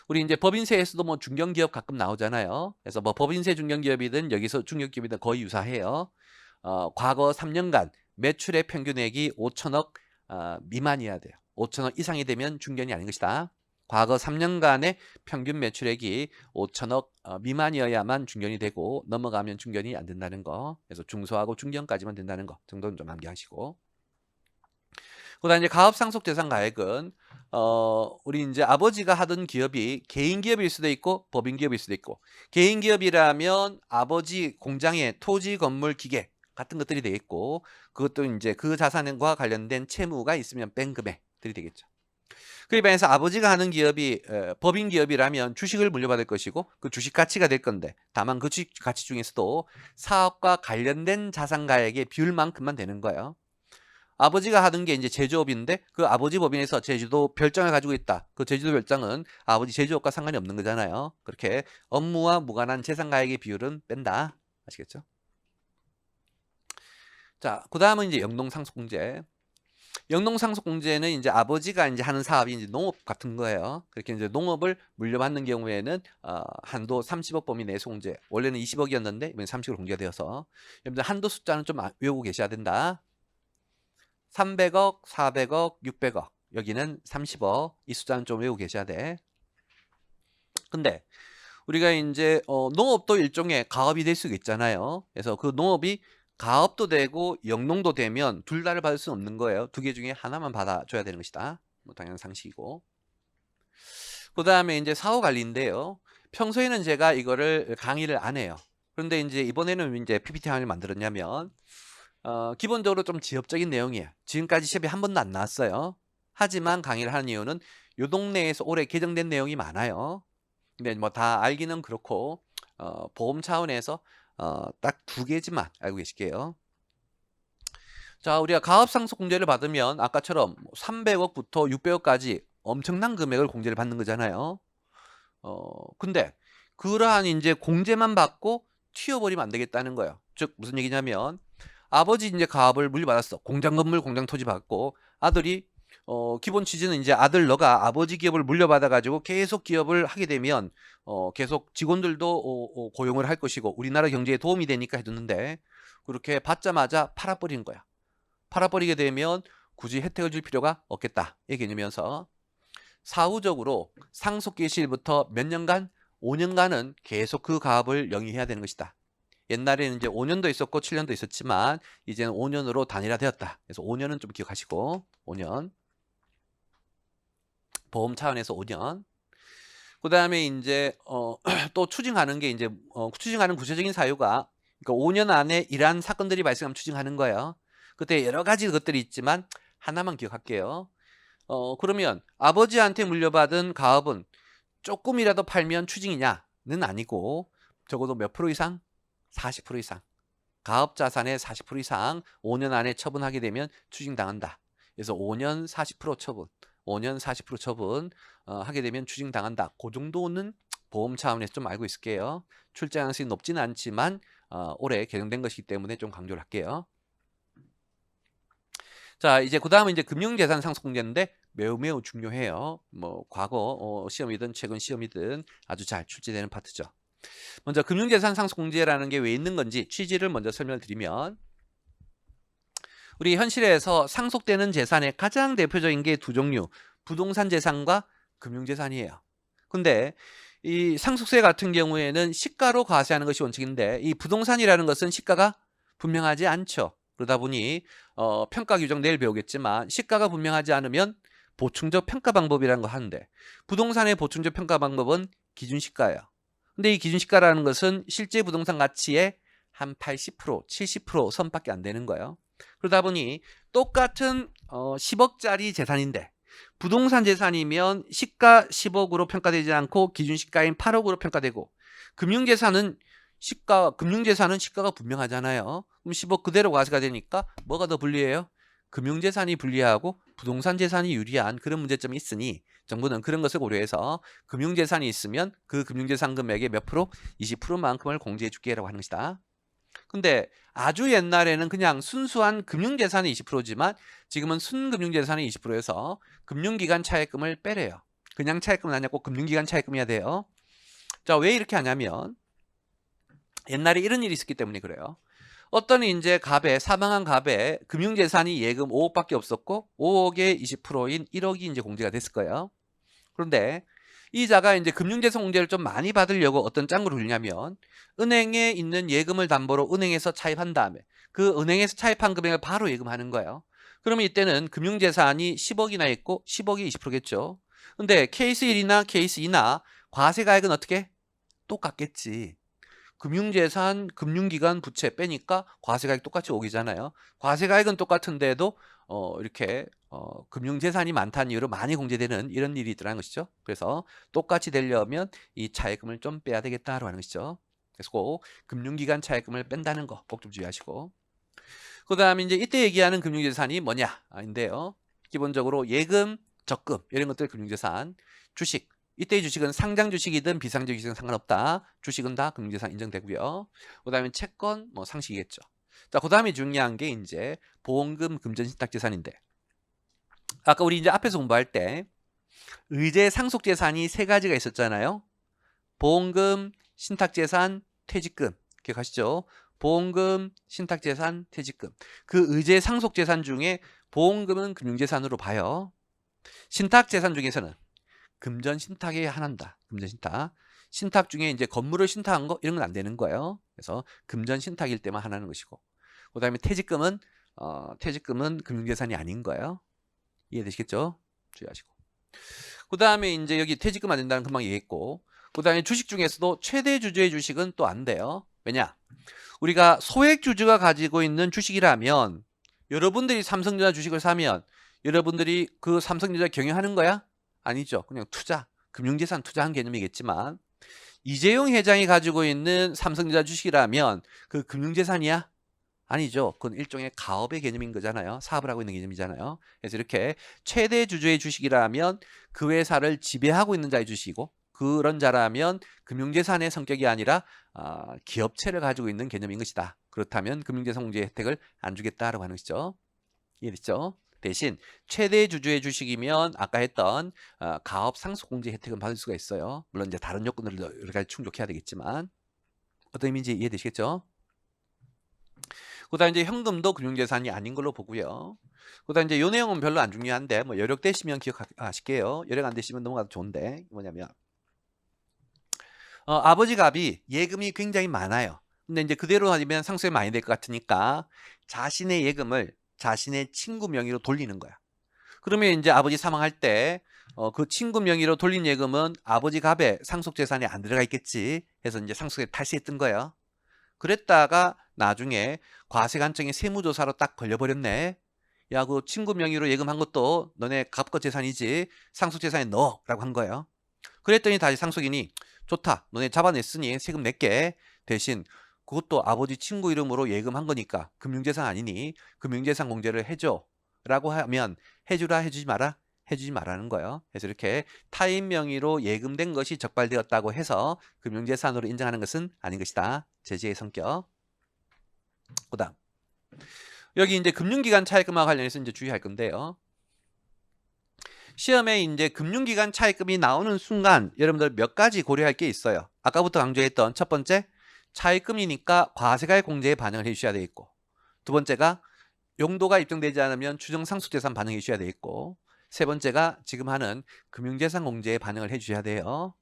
우리 이제 법인세에서도 뭐 중견기업 가끔 나오잖아요. 그래서 뭐 법인세 중견기업이든 여기서 중견기업이든 거의 유사해요. 과거 3년간 매출의 평균액이 5천억 미만이어야 돼요. 5천억 이상이 되면 중견이 아닌 것이다. 과거 3년간의 평균 매출액이 5천억 미만이어야만 중견이 되고 넘어가면 중견이 안 된다는 거. 그래서 중소하고 중견까지만 된다는 거 정도는 좀 암기하시고. 그다음 이제 가업상속재산가액은 우리 이제 아버지가 하던 기업이 개인 기업일 수도 있고 법인 기업일 수도 있고 개인 기업이라면 아버지 공장에 토지, 건물, 기계 같은 것들이 되겠고 그것도 이제 그 자산과 관련된 채무가 있으면 뺀 금액들이 되겠죠. 그에 반해서 아버지가 하는 기업이 법인 기업이라면 주식을 물려받을 것이고 그 주식 가치가 될 건데 다만 그 주식 가치 중에서도 사업과 관련된 자산가액의 비율만큼만 되는 거예요. 아버지가 하는 게 이제 제조업인데 그 아버지 법인에서 제주도 별장을 가지고 있다. 그 제주도 별장은 아버지 제조업과 상관이 없는 거잖아요. 그렇게 업무와 무관한 재산가액의 비율은 뺀다. 아시겠죠? 자, 그 다음은 이제 영농상속공제. 영농상속공제는 이제 아버지가 이제 하는 사업이 이제 농업 같은 거예요. 그렇게 이제 농업을 물려받는 경우에는 한도 30억 범위 내에서 공제. 원래는 20억이었는데 이번에 30억 공제가 되어서 여러분들 한도 숫자는 좀 외우고 계셔야 된다. 300억, 400억, 600억. 여기는 30억. 이 숫자는 좀 외우고 계셔야 돼. 근데 우리가 이제 농업도 일종의 가업이 될 수가 있잖아요. 그래서 그 농업이 가업도 되고 영농도 되면 둘 다를 받을 수는 없는 거예요. 두 개 중에 하나만 받아줘야 되는 것이다. 뭐 당연한 상식이고. 그 다음에 이제 사후관리인데요. 평소에는 제가 이거를 강의를 안 해요. 그런데 이제 이번에는 이제 PPT 하나를 만들었냐면 기본적으로 좀 지엽적인 내용이에요. 지금까지 시험에 한 번도 안 나왔어요. 하지만 강의를 하는 이유는 요 동네에서 올해 개정된 내용이 많아요. 근데 뭐 다 알기는 그렇고 보험 차원에서 딱 두 개지만 알고 계실게요. 자, 우리가 가업상속공제를 받으면 아까처럼 300억부터 600억까지 엄청난 금액을 공제를 받는 거잖아요. 근데 그러한 이제 공제만 받고 튀어버리면 안 되겠다는 거예요. 즉 무슨 얘기냐면 아버지 이제 가업을 물려받았어. 공장 건물, 공장 토지 받고 아들이 기본 취지는 이제 아들 너가 아버지 기업을 물려받아 가지고 계속 기업을 하게 되면 계속 직원들도 고용을 할 것이고 우리나라 경제에 도움이 되니까 해두는데 그렇게 받자마자 팔아버린 거야. 팔아버리게 되면 굳이 혜택을 줄 필요가 없겠다. 이 개념이면서 사후적으로 상속기 시일부터 몇 년간 5년간은 계속 그 가업을 영위해야 되는 것이다. 옛날에는 이제 5년도 있었고 7년도 있었지만 이제는 5년으로 단일화되었다. 그래서 5년은 좀 기억하시고 5년 보험 차원에서 5년. 그다음에 인제 또 추징하는 게 인제 추징하는 구체적인 사유가 그러니까 5년 안에 이러한 사건들이 발생하면 추징하는 거예요. 그때 여러 가지 것들이 있지만 하나만 기억할게요. 그러면 아버지한테 물려받은 가업은 쪼끔이라도 팔면 추징이냐?는 아니고 적어도 몇 프로 이상? 40% 이상. 가업 자산의 40% 이상 5년 안에 처분하게 되면 추징당한다. 그래서 5년 40% 처분, 5년 40% 처분 하게 되면 추징당한다. 그 정도는 보험 차원에서 좀 알고 있을게요. 출제 가능성이 높지는 않지만 올해 개정된 것이기 때문에 좀 강조를 할게요. 자, 이제 그다음은 이제 금융재산 상속공제인데 매우 중요해요. 뭐 과거 시험이든 최근 시험이든 아주 잘 출제되는 파트죠. 먼저 금융재산 상속공제라는 게 왜 있는 건지 취지를 먼저 설명을 드리면 우리 현실에서 상속되는 재산의 가장 대표적인 게 두 종류, 부동산 재산과 금융재산이에요. 근데 이 상속세 같은 경우에는 시가로 과세하는 것이 원칙인데 이 부동산이라는 것은 시가가 분명하지 않죠. 그러다 보니 평가 규정 내일 배우겠지만 시가가 분명하지 않으면 보충적 평가 방법이라는 거 하는데 부동산의 보충적 평가 방법은 기준시가예요. 근데 이 기준시가라는 것은 실제 부동산 가치의 한 80%, 70% 선밖에 안 되는 거예요. 그러다 보니 똑같은 10억짜리 재산인데 부동산 재산이면 시가 10억으로 평가되지 않고 기준시가인 8억으로 평가되고 금융재산은 시가가 분명하잖아요. 그럼 10억 그대로 과세가 되니까 뭐가 더 불리해요? 금융재산이 불리하고 부동산 재산이 유리한 그런 문제점이 있으니 정부는 그런 것을 고려해서 금융재산이 있으면 그 금융재산 금액의 몇 프로? 20%만큼을 공제해 줄게라고 하는 것이다. 근데 아주 옛날에는 그냥 순수한 금융재산이 20%지만 지금은 순금융재산이 20%에서 금융기관 차액금을 빼래요. 그냥 차액금은 아니고 금융기관 차액금이어야 돼요. 자, 왜 이렇게 하냐면 옛날에 이런 일이 있었기 때문에 그래요. 어떤 이제 사망한 갑에 금융재산이 예금 5억밖에 없었고 5억의 20%인 1억이 이제 공제가 됐을 거예요. 그런데 이자가 이제 금융재산 공제를 좀 많이 받으려고 어떤 짱구를 돌리냐면 은행에 있는 예금을 담보로 은행에서 차입한 다음에 그 은행에서 차입한 금액을 바로 예금하는 거예요. 그러면 이때는 금융재산이 10억이나 있고 10억이 20%겠죠. 근데 케이스 1이나 케이스 2나 과세가액은 어떻게? 똑같겠지. 금융재산, 금융기관, 부채 빼니까 과세가액 똑같이 오기잖아요. 과세가액은 똑같은데도 이렇게 금융재산이 많다는 이유로 많이 공제되는 이런 일이 있더라는 것이죠. 그래서 똑같이 되려면 이 차액금을 좀 빼야 되겠다라고 하는 것이죠. 그래서 꼭 금융기관 차액금을 뺀다는 거 꼭 좀 주의하시고 그 다음에 이제 이때 얘기하는 금융재산이 뭐냐 인데요. 기본적으로 예금, 적금 이런 것들 금융재산, 주식 이때의 주식은 상장 주식이든 비상장 주식은 상관없다. 주식은 다 금융재산 인정되고요. 그 다음에 채권, 뭐 상식이겠죠. 자, 그 다음에 중요한 게 이제 보험금, 금전신탁재산인데 아까 우리 이제 앞에서 공부할 때 의제 상속재산이 세 가지가 있었잖아요. 보험금, 신탁재산, 퇴직금 기억하시죠? 보험금, 신탁재산, 퇴직금. 그 의제 상속재산 중에 보험금은 금융재산으로 봐요. 신탁재산 중에서는 금전신탁이 하나다. 금전신탁. 신탁 중에 이제 건물을 신탁한 거 이런 건 안 되는 거예요. 그래서 금전신탁일 때만 하나는 것이고. 그다음에 퇴직금은 금융재산이 아닌 거예요. 이해되시겠죠? 주의하시고. 그다음에 이제 여기 퇴직금 안 된다는 금방 얘기했고. 그다음에 주식 중에서도 최대 주주의 주식은 또 안 돼요. 왜냐? 우리가 소액 주주가 가지고 있는 주식이라면 여러분들이 삼성전자 주식을 사면 여러분들이 그 삼성전자 경영하는 거야? 아니죠. 그냥 투자, 금융재산 투자한 개념이겠지만 이재용 회장이 가지고 있는 삼성전자 주식이라면 그 금융재산이야? 아니죠. 그건 일종의 가업의 개념인 거잖아요. 사업을 하고 있는 개념이잖아요. 그래서 이렇게 최대 주주의 주식이라면 그 회사를 지배하고 있는 자의 주식이고 그런 자라면 금융재산의 성격이 아니라 기업체를 가지고 있는 개념인 것이다. 그렇다면 금융재산 공제 혜택을 안 주겠다라고 하는 것이죠. 이해됐죠? 대신 최대 주주의 주식이면 아까 했던 가업 상속 공제 혜택은 받을 수가 있어요. 물론 이제 다른 요건들을 여러 가지 충족해야 되겠지만 어떤 의미인지 이해되시겠죠? 그다음 이제 현금도 금융재산이 아닌 걸로 보고요. 그다음 이제 요 내용은 별로 안 중요한데 뭐 여력되시면 기억하실게요. 여력 안 되시면 넘어가도 좋은데 뭐냐면 아버지 갑이 예금이 굉장히 많아요. 근데 이제 그대로 하면 상속이 많이 될 것 같으니까 자신의 예금을 자신의 친구 명의로 돌리는 거야. 그러면 이제 아버지 사망할 때 그 친구 명의로 돌린 예금은 아버지 갑에 상속재산이 안 들어가 있겠지 해서 이제 상속세 탈세했던 거예요. 그랬다가 나중에 과세관청에 세무조사로 딱 걸려버렸네. 야, 그 친구 명의로 예금한 것도 너네 갑과 재산이지 상속재산에 넣어라고 한 거예요. 그랬더니 다시 상속인이 좋다, 너네 잡아냈으니 세금 낼게. 대신 그것도 아버지 친구 이름으로 예금한 거니까 금융재산 아니니 금융재산 공제를 해줘 라고 하면 해주라 해주지 마라? 해주지 말라는 거예요. 그래서 이렇게 타인 명의로 예금된 것이 적발되었다고 해서 금융재산으로 인정하는 것은 아닌 것이다. 제재의 성격. 그 다음 여기 이제 금융기관 차입금과 관련해서 이제 주의할 건데요. 시험에 이제 금융기관 차입금이 나오는 순간 여러분들 몇 가지 고려할 게 있어요. 아까부터 강조했던 첫 번째, 차입금이니까 과세가액 공제에 반영을 해주셔야 되겠고, 두 번째가 용도가 입증되지 않으면 추정상속재산 반영해 주셔야 되겠고, 세 번째가 지금 하는 금융재산 공제에 반영을 해주셔야 돼요.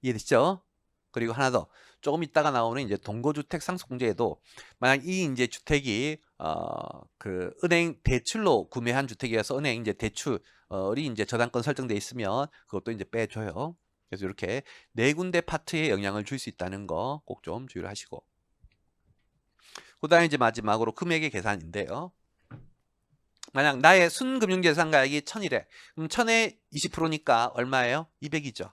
이해되시죠? 그리고 하나 더, 조금 있다가 나오는 이제 동거주택 상속공제에도 만약 이 이제 주택이 그 은행 대출로 구매한 주택이어서 은행 이제 대출이 이제 저당권 설정돼 있으면 그것도 이제 빼줘요. 그래서 이렇게 네 군데 파트에 영향을 줄 수 있다는 거 꼭 좀 주의를 하시고, 그다음에 이제 마지막으로 금액의 계산인데요. 만약 나의 순금융재산가액이 1000이래. 그럼 1000에 20%니까 얼마예요? 200이죠.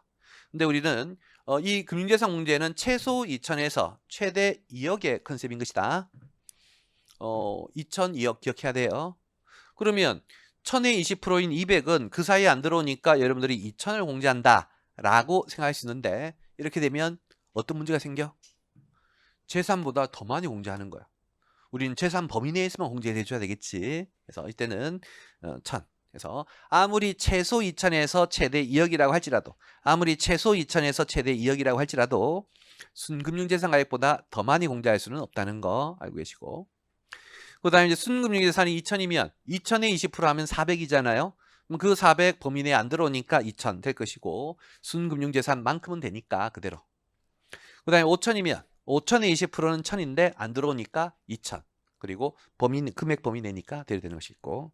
근데 우리는 이 금융재산 공제는 최소 2000에서 최대 2억의 컨셉인 것이다. 2000, 2억 기억해야 돼요. 그러면 1000의 20%인 200은 그 사이에 안 들어오니까 여러분들이 2000을 공제한다 라고 생각할 수 있는데, 이렇게 되면 어떤 문제가 생겨? 재산보다 더 많이 공제하는 거야. 우리는 재산 범위 내에서만 공제를 해줘야 되겠지. 그래서 이때는 1000. 그래서 아무리 최소 2000에서 최대 2억이라고 할지라도, 아무리 최소 2000에서 최대 2억이라고 할지라도 순금융재산가액보다 더 많이 공제할 수는 없다는 거 알고 계시고, 그 다음에 이제 순금융재산이 2000이면 2000에 20% 하면 400이잖아요. 그럼 그 400 범위 내에 안 들어오니까 2000 될 것이고, 순금융재산만큼은 되니까 그대로. 그 다음에 5000이면 5000의 20%는 1000인데 안 들어오니까 2000. 그리고 금액 범위 내니까 대로 되는 것이 있고,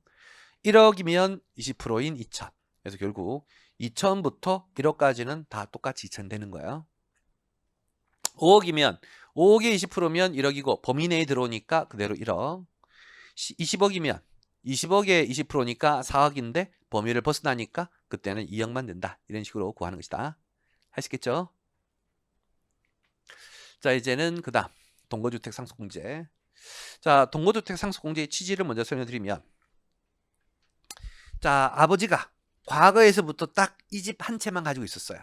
1억이면 20%인 2000. 그래서 결국 2000부터 1억까지는 다 똑같이 2000 되는 거예요. 5억이면 5억의 20%면 1억이고 범위 내에 들어오니까 그대로 1억. 20억이면 20억의 20%니까 4억인데 범위를 벗어나니까 그때는 2억만 된다. 이런 식으로 구하는 것이다. 할 수 있겠죠? 자, 이제는 그 다음 동거주택 상속공제. 자, 동거주택 상속공제의 취지를 먼저 설명드리면, 자, 아버지가 과거에서부터 딱 이 집 한 채만 가지고 있었어요.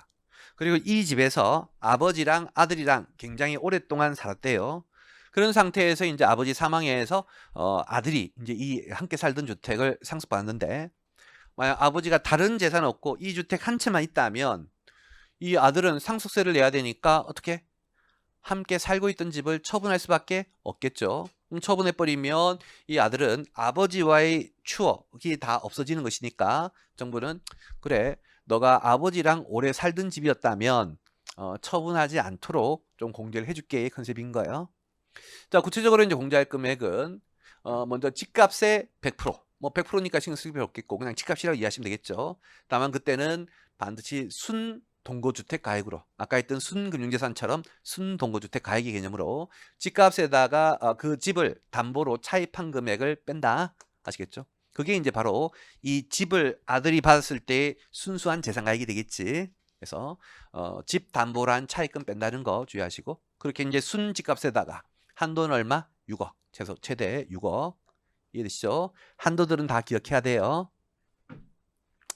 그리고 이 집에서 아버지랑 아들이랑 굉장히 오랫동안 살았대요. 그런 상태에서 이제 아버지 사망해서 아들이 이제 이 함께 살던 주택을 상속받았는데, 만약 아버지가 다른 재산 없고 이 주택 한 채만 있다면 이 아들은 상속세를 내야 되니까 어떻게? 함께 살고 있던 집을 처분할 수밖에 없겠죠. 처분해버리면 이 아들은 아버지와의 추억이 다 없어지는 것이니까 정부는 그래, 너가 아버지랑 오래 살던 집이었다면 처분하지 않도록 좀 공제를 해줄게 컨셉인 거예요. 자, 구체적으로 이제 공제할 금액은 먼저 집값의 100%, 뭐 100%니까 신경 쓸 필요 없겠고 그냥 집값이라고 이해하시면 되겠죠. 다만 그때는 반드시 순동거주택 가액으로, 아까 했던 순금융재산처럼 순동거주택 가액의 개념으로 집값에다가 그 집을 담보로 차입한 금액을 뺀다. 아시겠죠? 그게 이제 바로 이 집을 아들이 받았을 때 순수한 재산가액이 되겠지. 그래서 집 담보란 차입금 뺀다는 거 주의하시고, 그렇게 이제 순집값에다가 한도는 얼마? 6억. 최대 6억. 이해되시죠? 한도들은 다 기억해야 돼요.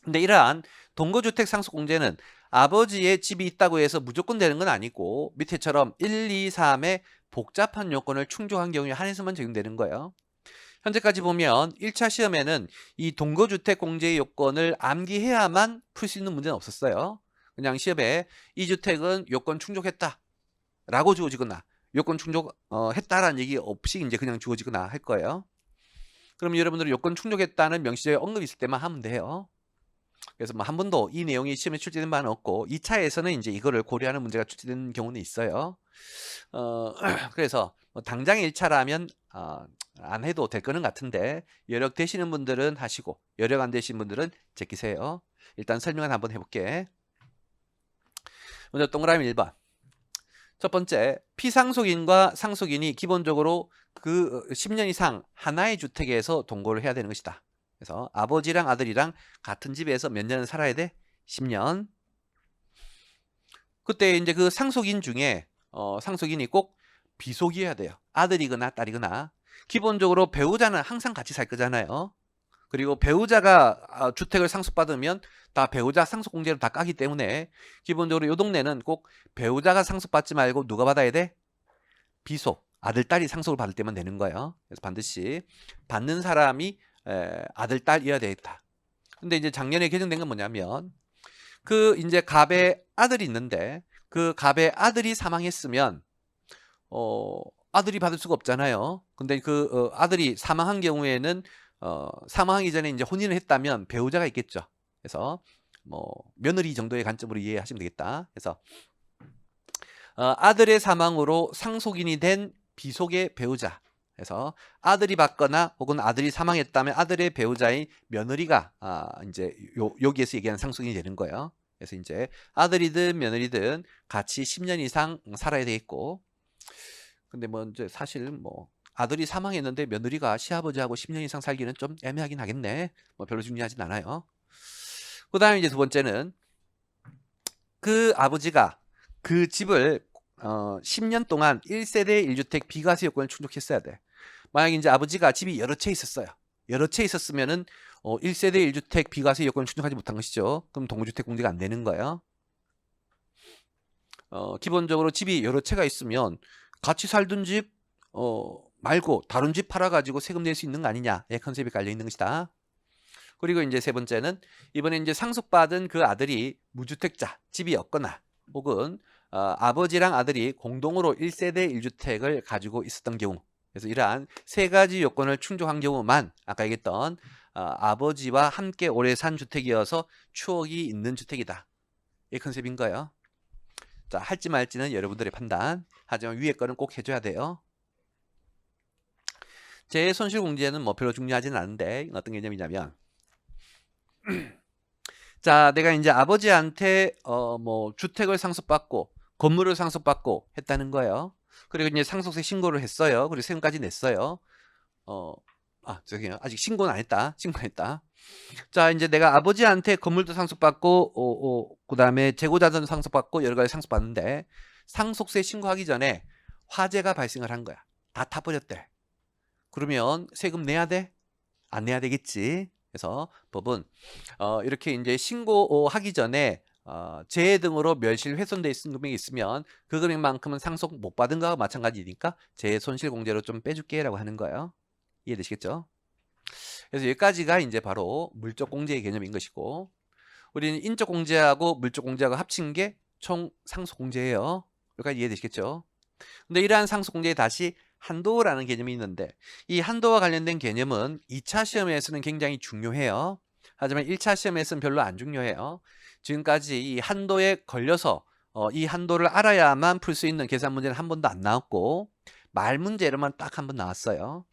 근데 이러한 동거주택 상속공제는 아버지의 집이 있다고 해서 무조건 되는 건 아니고, 밑에처럼 1, 2, 3의 복잡한 요건을 충족한 경우에 한해서만 적용되는 거예요. 현재까지 보면 1차 시험에는 이 동거주택 공제의 요건을 암기해야만 풀 수 있는 문제는 없었어요. 그냥 시험에 이 주택은 요건 충족했다 라고 주어지거나 요건 충족했다라는 얘기 없이 이제 그냥 주어지거나 할 거예요. 그럼 여러분들은 요건 충족했다는 명시적인 언급이 있을 때만 하면 돼요. 그래서 뭐 한 번도 이 내용이 시험에 출제된 바는 없고 2차에서는 이제 이거를 고려하는 문제가 출제되는 경우는 있어요. 그래서 뭐 당장 1차라면 안 해도 될 거는 같은데, 여력 되시는 분들은 하시고 여력 안 되시는 분들은 제끼세요. 일단 설명을 한번 해볼게. 먼저 동그라미 1번. 첫 번째, 피상속인과 상속인이 기본적으로 그 10년 이상 하나의 주택에서 동거를 해야 되는 것이다. 그래서 아버지랑 아들이랑 같은 집에서 몇 년을 살아야 돼? 10년. 그때 이제 그 상속인 중에 상속인이 꼭 비속이어야 돼요. 아들이거나 딸이거나. 기본적으로 배우자는 항상 같이 살 거잖아요. 그리고 배우자가 주택을 상속받으면 다 배우자 상속공제로 다 까기 때문에 기본적으로 이 동네는 꼭 배우자가 상속받지 말고 누가 받아야 돼? 비속, 아들, 딸이 상속을 받을 때만 되는 거예요. 그래서 반드시 받는 사람이 아들, 딸이어야 되겠다. 근데 이제 작년에 개정된 건 뭐냐면 그 이제 갑의 아들이 있는데 그 갑의 아들이 사망했으면 아들이 받을 수가 없잖아요. 근데 그 아들이 사망한 경우에는 사망하기 전에 이제 혼인을 했다면 배우자가 있겠죠. 그래서 뭐 며느리 정도의 관점으로 이해하시면 되겠다. 그래서 아들의 사망으로 상속인이 된 비속의 배우자. 그래서 아들이 받거나 혹은 아들이 사망했다면 아들의 배우자인 며느리가 이제 여기에서 얘기하는 상속인이 되는 거예요. 그래서 이제 아들이든 며느리든 같이 10년 이상 살아야 되겠고, 근데 뭐 이제 사실 뭐 아들이 사망했는데 며느리가 시아버지하고 10년 이상 살기는 좀 애매하긴 하겠네. 뭐 별로 중요하진 않아요. 그 다음에 이제 두 번째는 그 아버지가 그 집을 10년 동안 1세대 1주택 비과세 요건을 충족했어야 돼. 만약 이제 아버지가 집이 여러 채 있었어요. 여러 채 있었으면은 1세대 1주택 비과세 요건을 충족하지 못한 것이죠. 그럼 동주택 공제가 안 되는 거예요. 기본적으로 집이 여러 채가 있으면 같이 살던 집 말고 다른 집 팔아가지고 세금 낼 수 있는 거 아니냐의 컨셉이 깔려 있는 것이다. 그리고 이제 세 번째는 이번에 이제 상속받은 그 아들이 무주택자, 집이 없거나 혹은 아버지랑 아들이 공동으로 1세대 1주택을 가지고 있었던 경우, 그래서 이러한 세 가지 요건을 충족한 경우만 아까 얘기했던 아버지와 함께 오래 산 주택이어서 추억이 있는 주택이다. 이 컨셉인 거예요. 자, 할지 말지는 여러분들의 판단. 하지만 위에 거는 꼭 해줘야 돼요. 제 손실공제는 뭐 별로 중요하지는 않은데 어떤 개념이냐면 자, 내가 이제 아버지한테 뭐 주택을 상속받고 건물을 상속받고 했다는 거예요. 그리고 이제 상속세 신고를 했어요. 그리고 세금까지 냈어요. 저기요. 아직 신고는 안 했다. 신고 안 했다. 자, 이제 내가 아버지한테 건물도 상속받고 그다음에 재고자산도 상속받고 여러 가지 상속받는데 상속세 신고하기 전에 화재가 발생을 한 거야. 다 타버렸대. 그러면 세금 내야 돼? 안 내야 되겠지. 그래서 법은 이렇게 이제 신고하기 전에 재해 등으로 멸실 훼손돼 있는 금액이 있으면 그 금액만큼은 상속 못 받은 거와 마찬가지니까 재해 손실 공제로 좀 빼줄게라고 하는 거예요. 이해되시겠죠? 그래서 여기까지가 이제 바로 물적 공제의 개념인 것이고, 우리는 인적 공제하고 물적 공제하고 합친 게 총 상속 공제예요. 여기까지 이해되시겠죠? 근데 이러한 상속 공제에 다시 한도라는 개념이 있는데 이 한도와 관련된 개념은 2차 시험에서는 굉장히 중요해요. 하지만 1차 시험에서는 별로 안 중요해요. 지금까지 이 한도에 걸려서 이 한도를 알아야만 풀 수 있는 계산 문제는 한 번도 안 나왔고 말 문제로만 딱 한 번 나왔어요.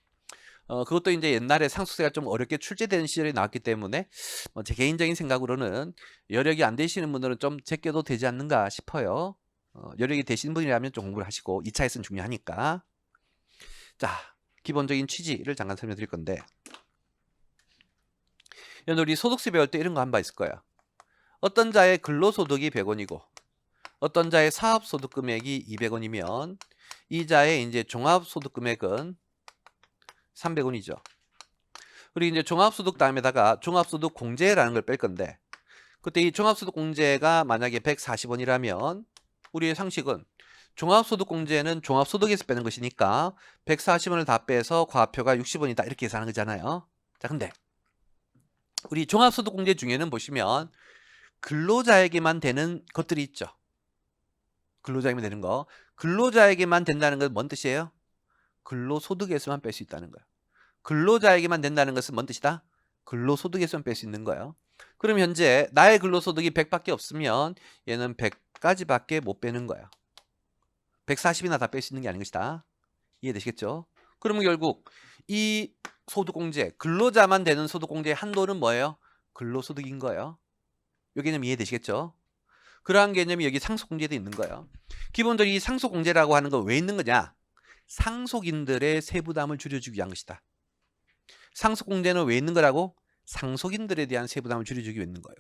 그것도 이제 옛날에 상속세가 좀 어렵게 출제되는 시절에 나왔기 때문에 제 개인적인 생각으로는 여력이 안 되시는 분들은 좀 제껴도 되지 않는가 싶어요. 여력이 되시는 분이라면 좀 공부를 하시고 2차에서는 중요하니까. 자, 기본적인 취지를 잠깐 설명드릴 건데 우리 소득세 배울 때 이런 거 한 바 있을 거야. 어떤 자의 근로소득이 100원이고 어떤 자의 사업소득 금액이 200원이면 이 자의 이제 종합소득 금액은 300원이죠. 그리고 이제 종합소득 다음에다가 종합소득 공제라는 걸 뺄 건데 그때 이 종합소득 공제가 만약에 140원이라면 우리의 상식은 종합소득 공제는 종합소득에서 빼는 것이니까 140원을 다 빼서 과표가 60원이다 이렇게 계산하는 거잖아요. 자, 근데 우리 종합소득 공제 중에는 보시면 근로자에게만 되는 것들이 있죠. 근로자에게만 되는 거. 근로자에게만 된다는 건 뭔 뜻이에요? 근로소득에서만 뺄 수 있다는 거예요. 근로자에게만 된다는 것은 뭔 뜻이다? 근로소득에서만 뺄 수 있는 거예요. 그럼 현재 나의 근로소득이 100밖에 없으면 얘는 100까지밖에 못 빼는 거예요. 140이나 다 뺄 수 있는 게 아닌 것이다. 이해되시겠죠? 그러면 결국 이 소득공제, 근로자만 되는 소득공제의 한도는 뭐예요? 근로소득인 거예요. 요 개념 이해되시겠죠? 그러한 개념이 여기 상속공제도 있는 거예요. 기본적으로 이 상속공제라고 하는 건 왜 있는 거냐? 상속인들의 세부담을 줄여주기 위한 것이다. 상속공제는 왜 있는 거라고? 상속인들에 대한 세부담을 줄여주기 위해 있는 거예요.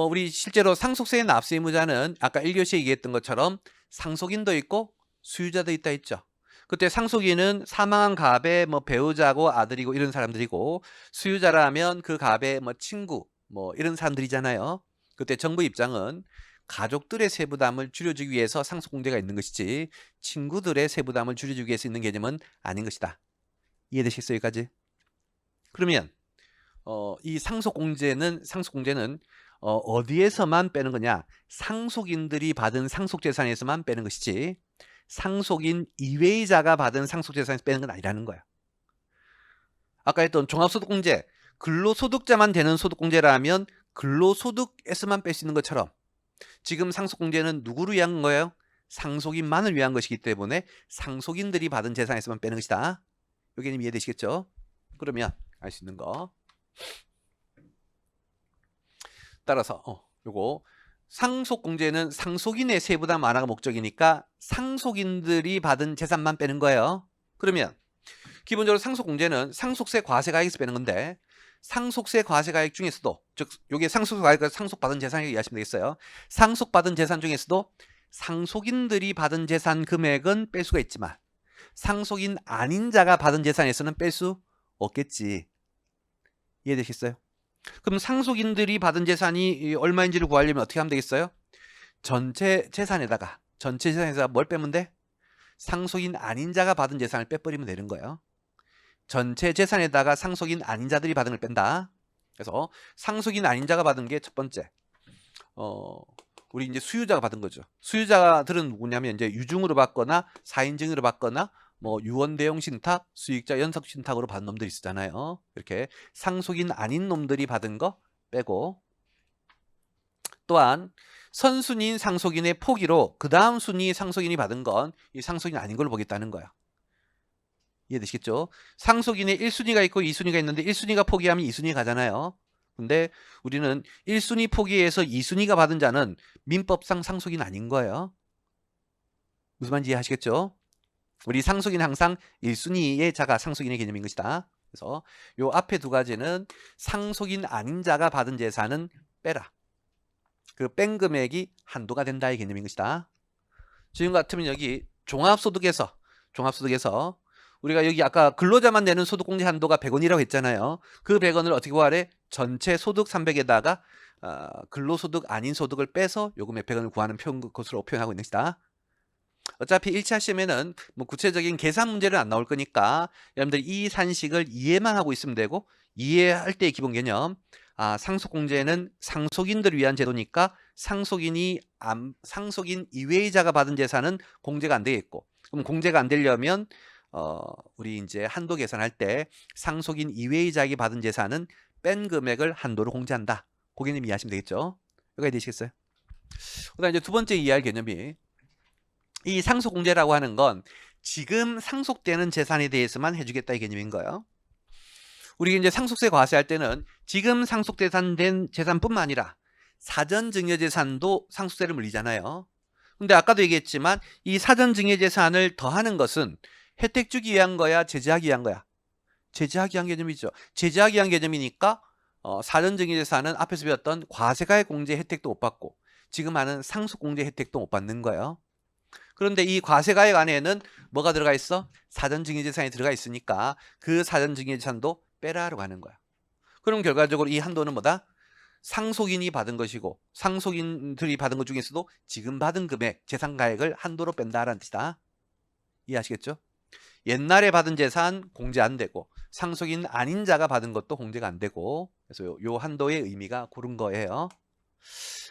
우리 실제로 상속세의 납세 의무자는 아까 1교시에 얘기했던 것처럼 상속인도 있고 수유자도 있다 했죠. 그때 상속인은 사망한 갑의 뭐 배우자고 아들이고 이런 사람들이고, 수유자라면 그 갑의 뭐 친구 뭐 이런 사람들이잖아요. 그때 정부 입장은 가족들의 세부담을 줄여주기 위해서 상속공제가 있는 것이지 친구들의 세부담을 줄여주기 위해서 있는 개념은 아닌 것이다. 이해되시겠어요? 여기까지? 그러면 이 상속공제는 어디에서만 빼는 거냐? 상속인들이 받은 상속재산에서만 빼는 것이지 상속인 이외의자가 받은 상속재산에서 빼는 건 아니라는 거야. 아까 했던 종합소득공제, 근로소득자만 되는 소득공제라면 근로소득에서만 뺄 수 있는 것처럼 지금 상속공제는 누구를 위한 거예요? 상속인만을 위한 것이기 때문에 상속인들이 받은 재산에서만 빼는 것이다. 이 개념 이해되시겠죠? 그러면 알 수 있는 거. 따라서 요거 상속공제는 상속인의 세부담 완화가 목적이니까 상속인들이 받은 재산만 빼는 거예요. 그러면 기본적으로 상속공제는 상속세 과세가액에서 빼는 건데, 상속세 과세가액 중에서도, 즉 요게 상속받은 재산이라고 이해하시면 되겠어요. 상속받은 재산 중에서도 상속인들이 받은 재산 금액은 뺄 수가 있지만 상속인 아닌 자가 받은 재산에서는 뺄 수 없겠지. 이해되시겠어요? 그럼 상속인들이 받은 재산이 얼마인지를 구하려면 어떻게 하면 되겠어요? 전체 재산에다가 뭘 빼면 돼? 상속인 아닌 자가 받은 재산을 빼버리면 되는 거예요. 전체 재산에다가 상속인 아닌 자들이 받은 걸 뺀다. 그래서 상속인 아닌 자가 받은 게 첫 번째, 우리 이제 수유자가 받은 거죠. 수유자들은 누구냐면 이제 유증으로 받거나 사인증으로 받거나 뭐 유언대용 신탁, 수익자 연속 신탁으로 받은 놈들이 있잖아요. 이렇게 상속인 아닌 놈들이 받은 거 빼고, 또한 선순위인 상속인의 포기로 그 다음 순위 상속인이 받은 건 이 상속인 아닌 걸로 보겠다는 거야. 이해되시겠죠? 상속인의 1순위가 있고 2순위가 있는데 1순위가 포기하면 2순위 가잖아요. 근데 우리는 1순위 포기해서 2순위가 받은 자는 민법상 상속인 아닌 거예요. 무슨 말인지 이해하시겠죠? 우리 상속인 항상 1순위의 자가 상속인의 개념인 것이다. 그래서 요 앞에 두 가지는 상속인 아닌 자가 받은 재산은 빼라. 그 뺀 금액이 한도가 된다의 개념인 것이다. 지금 같으면 여기 종합소득에서 우리가 여기 아까 근로자만 내는 소득공제 한도가 100원이라고 했잖아요. 그 100원을 어떻게 구하래? 전체 소득 300에다가 근로소득 아닌 소득을 빼서 요금의 100원을 구하는 것으로 표현하고 있는 것이다. 어차피 1차 시험에는 뭐 구체적인 계산 문제는 안 나올 거니까 여러분들 이 산식을 이해만 하고 있으면 되고, 이해할 때의 기본 개념, 상속공제는 상속인들을 위한 제도니까 상속인 이외의 자가 받은 재산은 공제가 안 되겠고, 그럼 공제가 안 되려면 우리 이제 한도 계산할 때 상속인 이외의 자에게 받은 재산은 뺀 금액을 한도로 공제한다. 그 개념 이해하시면 되겠죠? 여기까지 되시겠어요? 그다음 이제 두 번째 이해할 개념이, 이 상속공제라고 하는 건 지금 상속되는 재산에 대해서만 해주겠다 이 개념인 거예요. 우리 이제 상속세 과세할 때는 지금 상속된 재산뿐만 아니라 사전 증여재산도 상속세를 물리잖아요. 근데 아까도 얘기했지만 이 사전 증여재산을 더하는 것은 혜택 주기 위한 거야, 제재하기 위한 거야? 제재하기 위한 개념이죠. 제재하기 위한 개념이니까 사전 증여재산은 앞에서 배웠던 과세가액 공제 혜택도 못 받고 지금 하는 상속공제 혜택도 못 받는 거예요. 그런데 이 과세가액 안에는 뭐가 들어가 있어? 사전증여재산이 들어가 있으니까 그 사전증여재산도 빼라라고 하는 거야. 그럼 결과적으로 이 한도는 뭐다? 상속인이 받은 것이고 상속인들이 받은 것 중에서도 지금 받은 금액, 재산가액을 한도로 뺀다라는 뜻이다. 이해하시겠죠? 옛날에 받은 재산 공제 안 되고 상속인 아닌 자가 받은 것도 공제가 안 되고, 그래서 요 한도의 의미가 그런 거예요.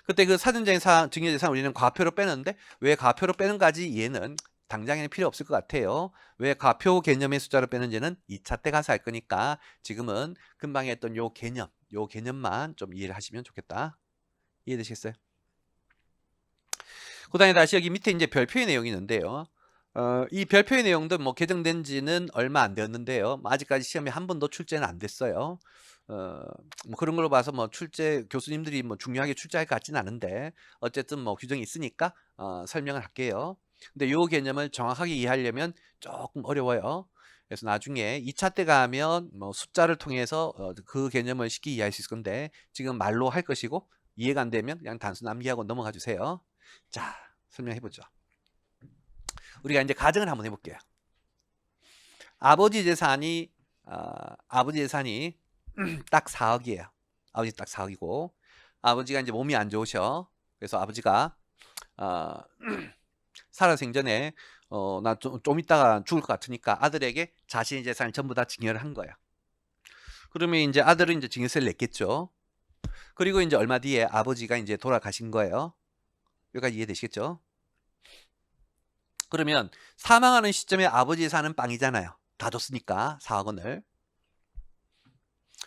그때 그 사전증여재산 우리는 과표로 빼는데 왜 과표로 빼는가지 이해는 당장에는 필요 없을 것 같아요. 왜 과표 개념의 숫자로 빼는지는 2차 때 가서 할 거니까 지금은 금방 했던 요 개념만 좀 이해를 하시면 좋겠다. 이해되시겠어요? 그 다음에 다시 여기 밑에 이제 별표의 내용이 있는데요. 이 별표의 내용도 뭐 개정된 지는 얼마 안 되었는데요. 아직까지 시험에 한 번도 출제는 안 됐어요. 뭐 그런 걸로 봐서 뭐 교수님들이 뭐 중요하게 출제할 것 같진 않은데 어쨌든 뭐 규정이 있으니까 설명을 할게요. 근데 요 개념을 정확하게 이해하려면 조금 어려워요. 그래서 나중에 2차 때 가면 뭐 숫자를 통해서 그 개념을 쉽게 이해할 수 있을 건데 지금 말로 할 것이고 이해가 안 되면 그냥 단순 암기하고 넘어가 주세요. 자, 설명해 보죠. 우리가 이제 가정을 한번 해볼게요. 아버지 재산이 딱 4억이에요. 아버지 딱 4억이고 아버지가 이제 몸이 안 좋으셔. 그래서 아버지가 살아생전에 나 좀 있다가 죽을 것 같으니까 아들에게 자신의 재산을 전부 다 증여를 한 거야. 그러면 이제 아들은 이제 증여세를 냈겠죠. 그리고 이제 얼마 뒤에 아버지가 이제 돌아가신 거예요. 여기까지 이해되시겠죠? 그러면 사망하는 시점에 아버지 재산은 빵이잖아요. 다 줬으니까 4억 원을.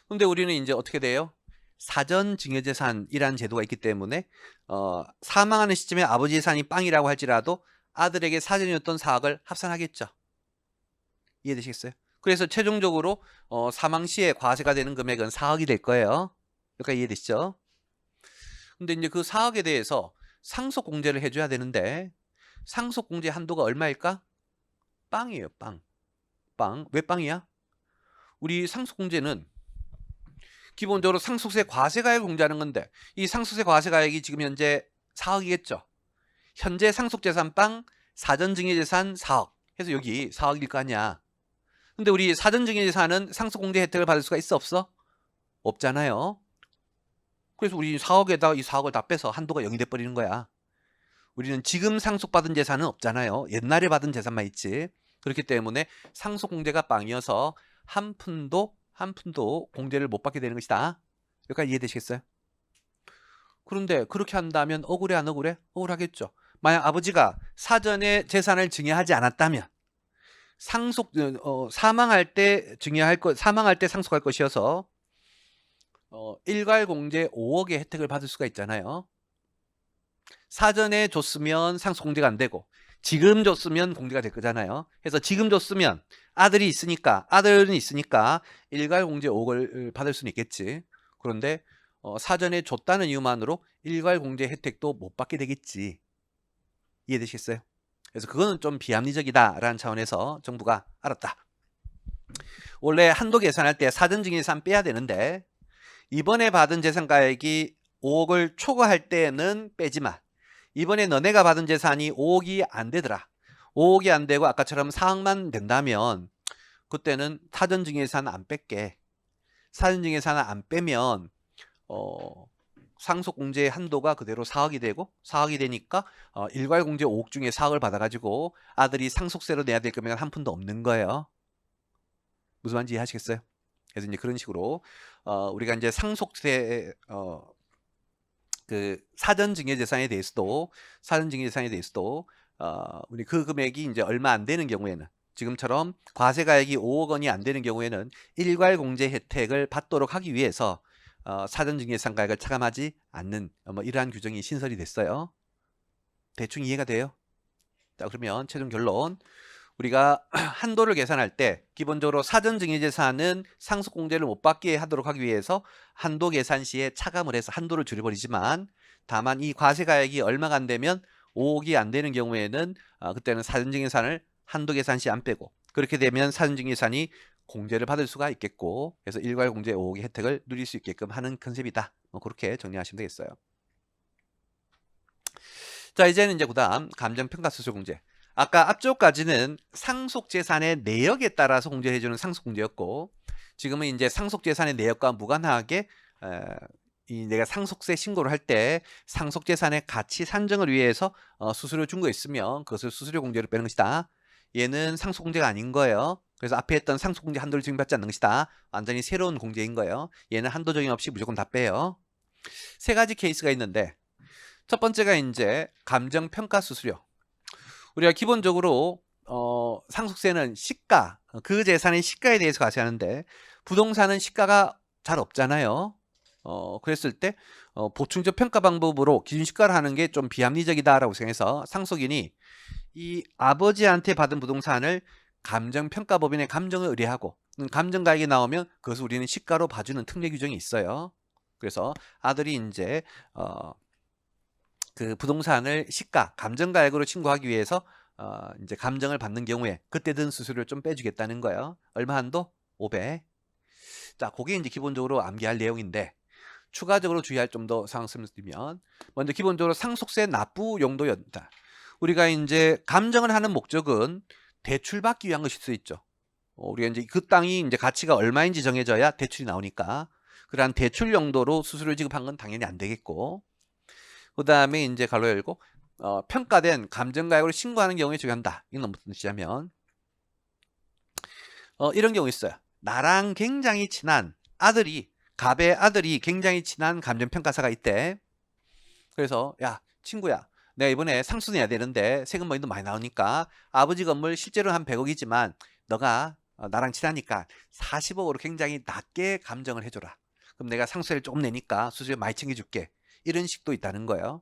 근데 우리는 이제 어떻게 돼요? 사전 증여재산이라는 제도가 있기 때문에 사망하는 시점에 아버지 재산이 빵이라고 할지라도 아들에게 사전이었던 4억을 합산하겠죠. 이해되시겠어요? 그래서 최종적으로 사망 시에 과세가 되는 금액은 4억이 될 거예요. 여기까지 이해되시죠? 근데 이제 그 4억에 대해서 상속공제를 해줘야 되는데 상속공제 한도가 얼마일까? 빵이에요. 빵. 왜 빵이야? 우리 상속공제는 기본적으로 상속세 과세가액을 공제하는 건데 이 상속세 과세가액이 지금 현재 4억이겠죠. 현재 상속재산 빵, 사전증여재산 4억 해서 여기 4억일 거 아니야. 근데 우리 사전증여재산은 상속공제 혜택을 받을 수가 있어 없어? 없잖아요. 그래서 우리 4억에다가 이 4억을 다 빼서 한도가 0이 돼버리는 거야. 우리는 지금 상속받은 재산은 없잖아요. 옛날에 받은 재산만 있지. 그렇기 때문에 상속공제가 빵이어서 한 푼도 공제를 못 받게 되는 것이다. 여기까지 이해되시겠어요? 그런데 그렇게 한다면 억울해 안 억울해? 억울하겠죠. 만약 아버지가 사전에 재산을 증여하지 않았다면 사망할 때 상속할 것이어서 일괄공제 5억의 혜택을 받을 수가 있잖아요. 사전에 줬으면 상속공제가 안 되고 지금 줬으면 공제가 될 거잖아요. 그래서 지금 줬으면 아들은 있으니까 일괄공제 5억을 받을 수는 있겠지. 그런데 사전에 줬다는 이유만으로 일괄공제 혜택도 못 받게 되겠지. 이해되시겠어요? 그래서 그거는 좀 비합리적이다라는 차원에서 정부가 알았다. 원래 한도 계산할 때 사전증여재산 빼야 되는데 이번에 받은 재산가액이 5억을 초과할 때는 빼지만 이번에 너네가 받은 재산이 5억이 안 되더라. 5억이 안 되고 아까처럼 4억만 된다면 그때는 사전증여재산 안 뺄게. 사전증여재산 안 빼면 상속공제 한도가 그대로 4억이 되고 4억이 되니까 일괄공제 5억 중에 4억을 받아가지고 아들이 상속세로 내야 될 금액은 한 푼도 없는 거예요. 무슨 말인지 이해하시겠어요? 그래서 이제 그런 식으로 우리가 이제 상속세 그 사전증여재산에 대해서도 우리 그 금액이 이제 얼마 안 되는 경우에는 지금처럼 과세가액이 5억 원이 안 되는 경우에는 일괄공제 혜택을 받도록 하기 위해서 사전증여재산가액을 차감하지 않는 뭐 이러한 규정이 신설이 됐어요. 대충 이해가 돼요? 자, 그러면 최종 결론. 우리가 한도를 계산할 때 기본적으로 사전증여재산은 상속공제를 못 받게 하도록 하기 위해서 한도 계산 시에 차감을 해서 한도를 줄여버리지만 다만 이 과세가액이 얼마가 안 되면 5억이 안 되는 경우에는 그때는 사전증여재산을 한도 계산 시 안 빼고 그렇게 되면 사전증여재산이 공제를 받을 수가 있겠고 그래서 일괄공제 5억의 혜택을 누릴 수 있게끔 하는 컨셉이다. 그렇게 정리하시면 되겠어요. 자, 이제는 이제 그다음 감정평가수수공제. 아까 앞쪽까지는 상속재산의 내역에 따라서 공제해주는 상속공제였고 지금은 이제 상속재산의 내역과 무관하게 내가 상속세 신고를 할 때 상속재산의 가치 산정을 위해서 수수료 준 거 있으면 그것을 수수료 공제로 빼는 것이다. 얘는 상속공제가 아닌 거예요. 그래서 앞에 했던 상속공제 한도를 증빙받지 않는 것이다. 완전히 새로운 공제인 거예요. 얘는 한도 적용 없이 무조건 다 빼요. 세 가지 케이스가 있는데 첫 번째가 이제 감정평가 수수료. 우리가 기본적으로 상속세는 시가, 그 재산의 시가에 대해서 과세하는데 부동산은 시가가 잘 없잖아요. 그랬을 때 보충적 평가 방법으로 기준시가를 하는 게 좀 비합리적이다라고 생각해서 상속인이 이 아버지한테 받은 부동산을 감정평가법인에 감정을 의뢰하고 감정가액이 나오면 그것을 우리는 시가로 봐주는 특례 규정이 있어요. 그래서 아들이 이제 그 부동산을 시가, 감정가액으로 신고하기 위해서 이제 감정을 받는 경우에 그때 든 수수료를 좀 빼주겠다는 거예요. 얼마 한도? 500. 자, 그게 이제 기본적으로 암기할 내용인데 추가적으로 주의할 좀 더 사항 설명드리면 먼저 기본적으로 상속세 납부 용도였다. 우리가 이제 감정을 하는 목적은 대출받기 위한 것일 수 있죠. 우리가 이제 그 땅이 이제 가치가 얼마인지 정해져야 대출이 나오니까 그러한 대출 용도로 수수료 지급한 건 당연히 안 되겠고, 그 다음에 이제 가로 열고 평가된 감정가액으로 신고하는 경우에 중요한다. 이건 무슨 뜻이냐면 이런 경우 있어요. 나랑 굉장히 친한 아들이, 갑의 아들이 굉장히 친한 감정평가사가 있대. 그래서 야 친구야, 내가 이번에 상수 내야 되는데 세금 모임도 많이 나오니까 아버지 건물 실제로 한 100억이지만 너가 나랑 친하니까 40억으로 굉장히 낮게 감정을 해줘라. 그럼 내가 상수세를 조금 내니까 수수료 많이 챙겨줄게. 이런 식도 있다는 거예요.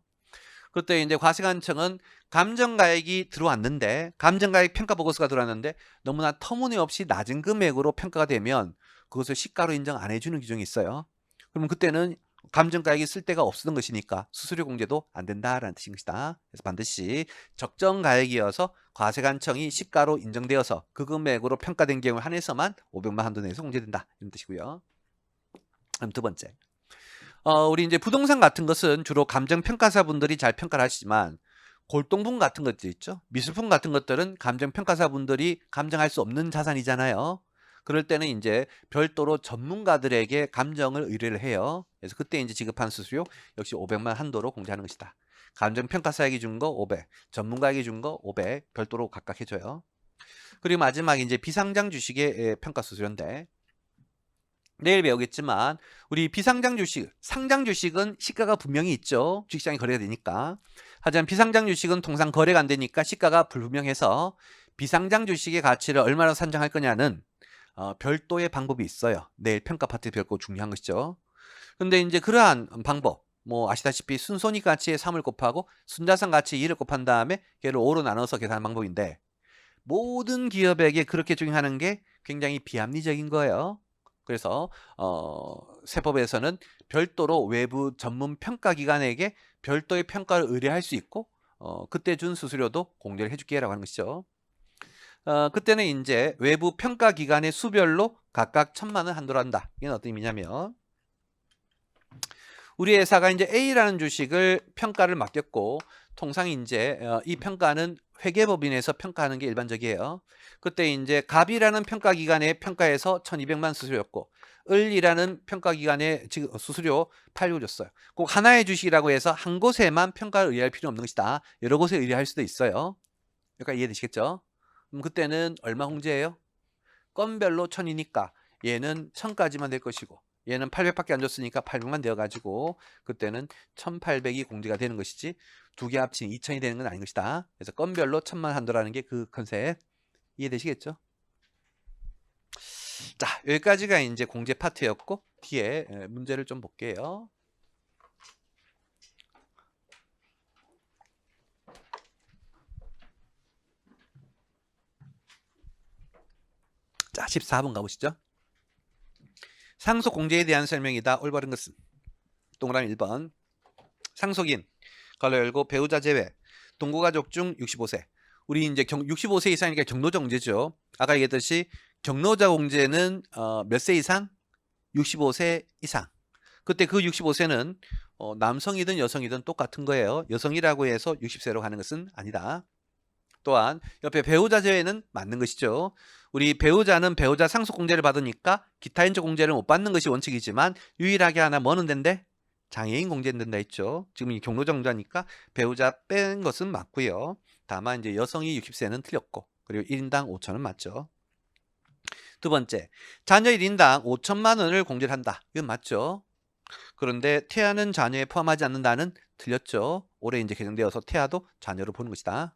그때 이제 과세관청은 감정가액이 들어왔는데, 감정가액 평가보고서가 들어왔는데 너무나 터무니없이 낮은 금액으로 평가가 되면 그것을 시가로 인정 안 해주는 규정이 있어요. 그러면 그때는 감정가액이 쓸 데가 없었던 것이니까 수수료 공제도 안 된다라는 뜻인 것이다. 그래서 반드시 적정가액이어서 과세관청이 시가로 인정되어서 그 금액으로 평가된 경우에 한해서만 500만 한도 내에서 공제된다. 이런 뜻이고요. 그럼 두 번째. 우리 이제 부동산 같은 것은 주로 감정평가사분들이 잘 평가를 하시지만 골동품 같은 것들 있죠. 미술품 같은 것들은 감정평가사분들이 감정할 수 없는 자산이잖아요. 그럴 때는 이제 별도로 전문가들에게 감정을 의뢰를 해요. 그래서 그때 이제 지급한 수수료 역시 500만 한도로 공제하는 것이다. 감정평가사에게 준 거 500, 전문가에게 준 거 500 별도로 각각 해줘요. 그리고 마지막에 이제 비상장 주식의 평가 수수료인데 내일 배우겠지만 우리 비상장 주식, 상장 주식은 시가가 분명히 있죠. 주식시장에 거래가 되니까. 하지만 비상장 주식은 통상 거래가 안 되니까 시가가 불분명해서 비상장 주식의 가치를 얼마나 산정할 거냐는 별도의 방법이 있어요. 내일 평가 파트 별거 중요한 것이죠. 근데 이제 그러한 방법, 뭐 아시다시피 순손익 가치에 3을 곱하고 순자산 가치에 2를 곱한 다음에 걔를 5로 나눠서 계산하는 방법인데 모든 기업에게 그렇게 적용하는 게 굉장히 비합리적인 거예요. 그래서 세법에서는 별도로 외부 전문 평가기관에게 별도의 평가를 의뢰할 수 있고 그때 준 수수료도 공제를 해줄게라고 하는 것이죠. 그때는 이제 외부 평가기관의 수별로 각각 1,000만 원 한도로 한다. 이건 어떤 의미냐면 우리 회사가 이제 A라는 주식을 평가를 맡겼고 통상 이제 이 평가는 회계법인에서 평가하는 게 일반적이에요. 그때 이제 갑이라는 평가기관의 평가에서 1,200만 수수료였고 을이라는 평가기관의 수수료 800을 줬어요. 꼭 하나의 주식이라고 해서 한 곳에만 평가를 의뢰할 필요 없는 것이다. 여러 곳에 의뢰할 수도 있어요. 여기까지 이해되시겠죠? 그럼 그때는 얼마 공제예요? 건별로 1,000이니까 얘는 1,000까지만 될 것이고 얘는 800밖에 안 줬으니까 800만 되어가지고 그때는 1,800이 공제가 되는 것이지 두 개 합치면 2,000이 되는 건 아닌 것이다. 그래서 건별로 1,000만 한도라는 게 그 컨셉 이해되시겠죠? 자, 여기까지가 이제 공제 파트였고 뒤에 문제를 좀 볼게요. 자, 14번 가보시죠. 상속 공제에 대한 설명이다. 올바른 것은 동그라미 1번. 상속인 가로 열고 배우자 제외 동거가족 중 65세. 우리 이제 65세 이상이니까 경로자 공제죠. 아까 얘기했듯이 경로자 공제는 몇 세 이상? 65세 이상. 그때 그 65세는 남성이든 여성이든 똑같은 거예요. 여성이라고 해서 60세로 가는 것은 아니다. 또한 옆에 배우자 제외는 맞는 것이죠. 우리 배우자는 배우자 상속공제를 받으니까 기타인적 공제를 못 받는 것이 원칙이지만 유일하게 하나 뭐는 된대? 장애인 공제는 된다 했죠. 지금 이 경로정자니까 배우자 뺀 것은 맞고요. 다만 이제 여성이 60세는 틀렸고 그리고 1인당 5,000원 맞죠. 두 번째, 자녀 1인당 5천만 원을 공제를 한다. 이건 맞죠. 그런데 태아는 자녀에 포함하지 않는다는 틀렸죠. 올해 이제 개정되어서 태아도 자녀로 보는 것이다.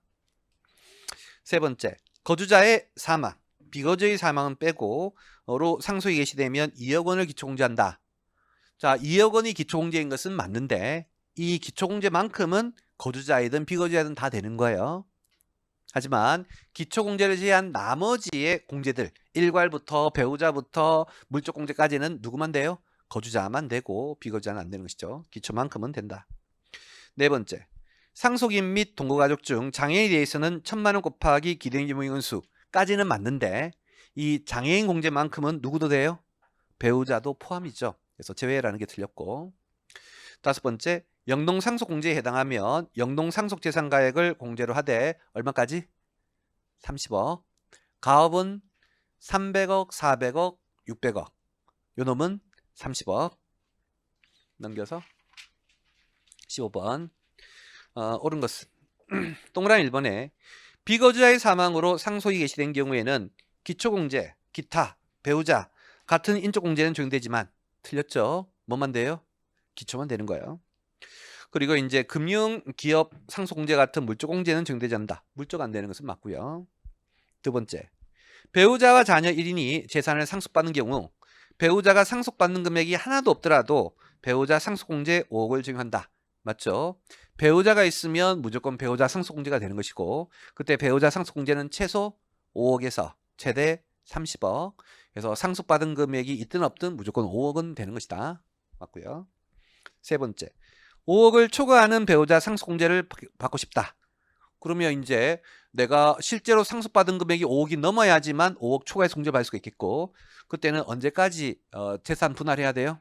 세 번째, 거주자의 사망, 비거주의 사망은 빼고로 상속이 개시되면 2억 원을 기초공제한다. 자, 2억 원이 기초공제인 것은 맞는데 이 기초공제만큼은 거주자이든 비거주자이든 다 되는 거예요. 하지만 기초공제를 제외한 나머지의 공제들, 일괄부터 배우자부터 물적공제까지는 누구만 돼요? 거주자만 되고 비거주자는 안 되는 것이죠. 기초만큼은 된다. 네 번째, 상속인 및 동거가족 중 장애인에 대해서는 1,000만 원 곱하기 기대인지모의원수까지는 맞는데 이 장애인 공제만큼은 누구도 돼요? 배우자도 포함이죠. 그래서 제외라는 게 틀렸고. 다섯 번째, 영농상속공제에 해당하면 영농상속재산가액을 공제로 하되 얼마까지? 30억. 가업은 300억, 400억, 600억. 요 놈은 30억. 넘겨서 15번. 옳은 것은 동그라미 1번에 비거주자의 사망으로 상속이 개시된 경우에는 기초공제, 기타, 배우자 같은 인적공제는 적용되지만 틀렸죠? 뭐만 돼요? 기초만 되는 거예요. 그리고 이제 금융, 기업, 상속공제 같은 물적공제는 적용되지 않는다. 물적 안 되는 것은 맞고요. 두 번째, 배우자와 자녀 1인이 재산을 상속받는 경우 배우자가 상속받는 금액이 하나도 없더라도 배우자 상속공제 5억을 적용한다. 맞죠? 배우자가 있으면 무조건 배우자 상속공제가 되는 것이고 그때 배우자 상속공제는 최소 5억에서 최대 30억. 그래서 상속받은 금액이 있든 없든 무조건 5억은 되는 것이다. 맞고요. 세 번째, 5억을 초과하는 배우자 상속공제를 받고 싶다. 그러면 이제 내가 실제로 상속받은 금액이 5억이 넘어야지만 5억 초과해서 공제받을 수가 있겠고 그때는 언제까지 재산 분할해야 돼요?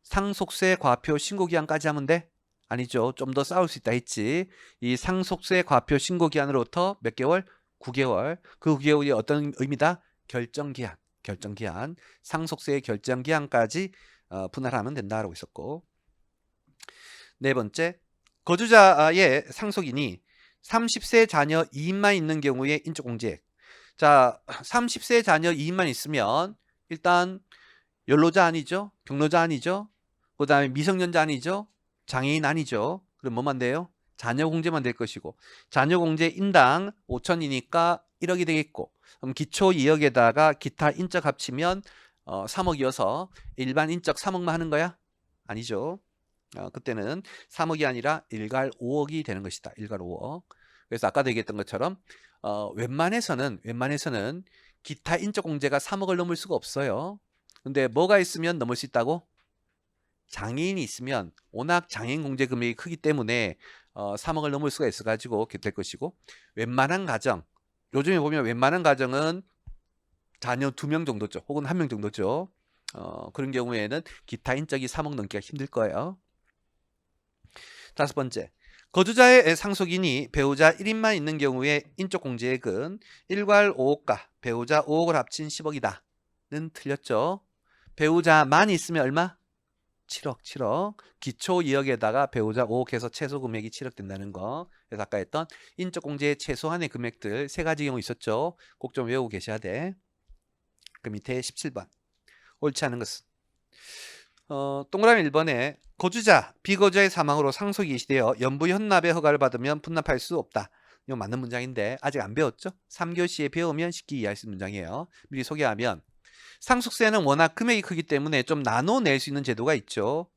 상속세 과표 신고기한까지 하면 돼? 아니죠. 좀 더 쌓을 수 있다 했지. 이 상속세 과표 신고기한으로부터 몇 개월? 9개월. 그 9개월이 어떤 의미다? 결정기한. 결정기한. 상속세의 결정기한까지 분할하면 된다라고 있었고. 네 번째, 거주자의 상속인이 30세 자녀 2인만 있는 경우에 인적공제. 자, 30세 자녀 2인만 있으면 일단 연로자 아니죠? 경로자 아니죠? 그 다음에 미성년자 아니죠? 장애인 아니죠? 그럼 뭐만 돼요? 자녀 공제만 될 것이고 자녀 공제 인당 5천이니까 1억이 되겠고 그럼 기초 2억에다가 기타 인적 합치면 3억이어서 일반 인적 3억만 하는 거야? 아니죠. 그때는 3억이 아니라 일괄 5억이 되는 것이다. 일괄 5억. 그래서 아까도 얘기했던 것처럼 웬만해서는 기타 인적 공제가 3억을 넘을 수가 없어요. 근데 뭐가 있으면 넘을 수 있다고? 장애인이 있으면 워낙 장애인 공제 금액이 크기 때문에 3억을 넘을 수가 있어가지고 될 것이고 웬만한 가정, 요즘에 보면 웬만한 가정은 자녀 2명 정도죠. 혹은 1명 정도죠. 그런 경우에는 기타 인적이 3억 넘기가 힘들 거예요. 다섯 번째, 거주자의 상속인이 배우자 1인만 있는 경우에 인적 공제액은 일괄 5억과 배우자 5억을 합친 10억이다는 틀렸죠. 배우자만 있으면 얼마? 7억. 기초 2억에다가 배우자 5억 해서 최소 금액이 7억 된다는 거. 그래서 아까 했던 인적 공제의 최소한의 금액들 세 가지 경우 있었죠. 꼭 좀 외우고 계셔야 돼. 그 밑에 17번. 옳지 않은 것은 동그라미 1번에 거주자, 비거주자의 사망으로 상속이 개시되어 연부 현납의 허가를 받으면 분납할 수 없다. 이거 맞는 문장인데 아직 안 배웠죠? 3교시에 배우면 쉽게 이해할 수 있는 문장이에요. 미리 소개하면 상속세는 워낙 금액이 크기 때문에 좀 나눠낼 수 있는 제도가 있죠.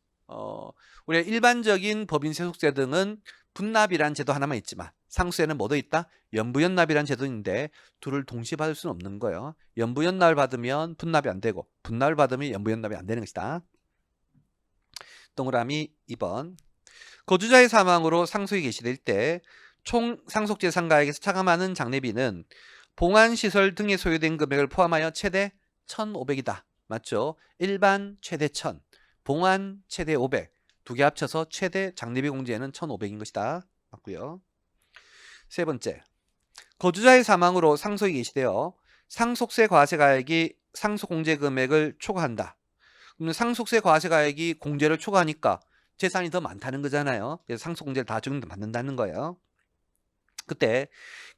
우리가 일반적인 법인 세속세 등은 분납이란 제도 하나만 있지만 상속세는 뭐도 있다? 연부연납이란 제도인데 둘을 동시에 받을 수는 없는 거예요. 연부연납을 받으면 분납이 안 되고 분납을 받으면 연부연납이 안 되는 것이다. 동그라미 2번. 거주자의 사망으로 상속이 개시될 때 총 상속재산가액에서 차감하는 장례비는 봉안시설 등에 소요된 금액을 포함하여 최대 1,500이다. 맞죠? 일반 최대 1,000, 봉안 최대 500. 두 개 합쳐서 최대 장례비 공제는 1,500인 것이다. 맞고요. 세 번째, 거주자의 사망으로 상속이 개시되어 상속세 과세가액이 상속공제 금액을 초과한다. 그러면 상속세 과세가액이 공제를 초과하니까 재산이 더 많다는 거잖아요. 그래서 상속공제를 다 적용받는다는 거예요. 그때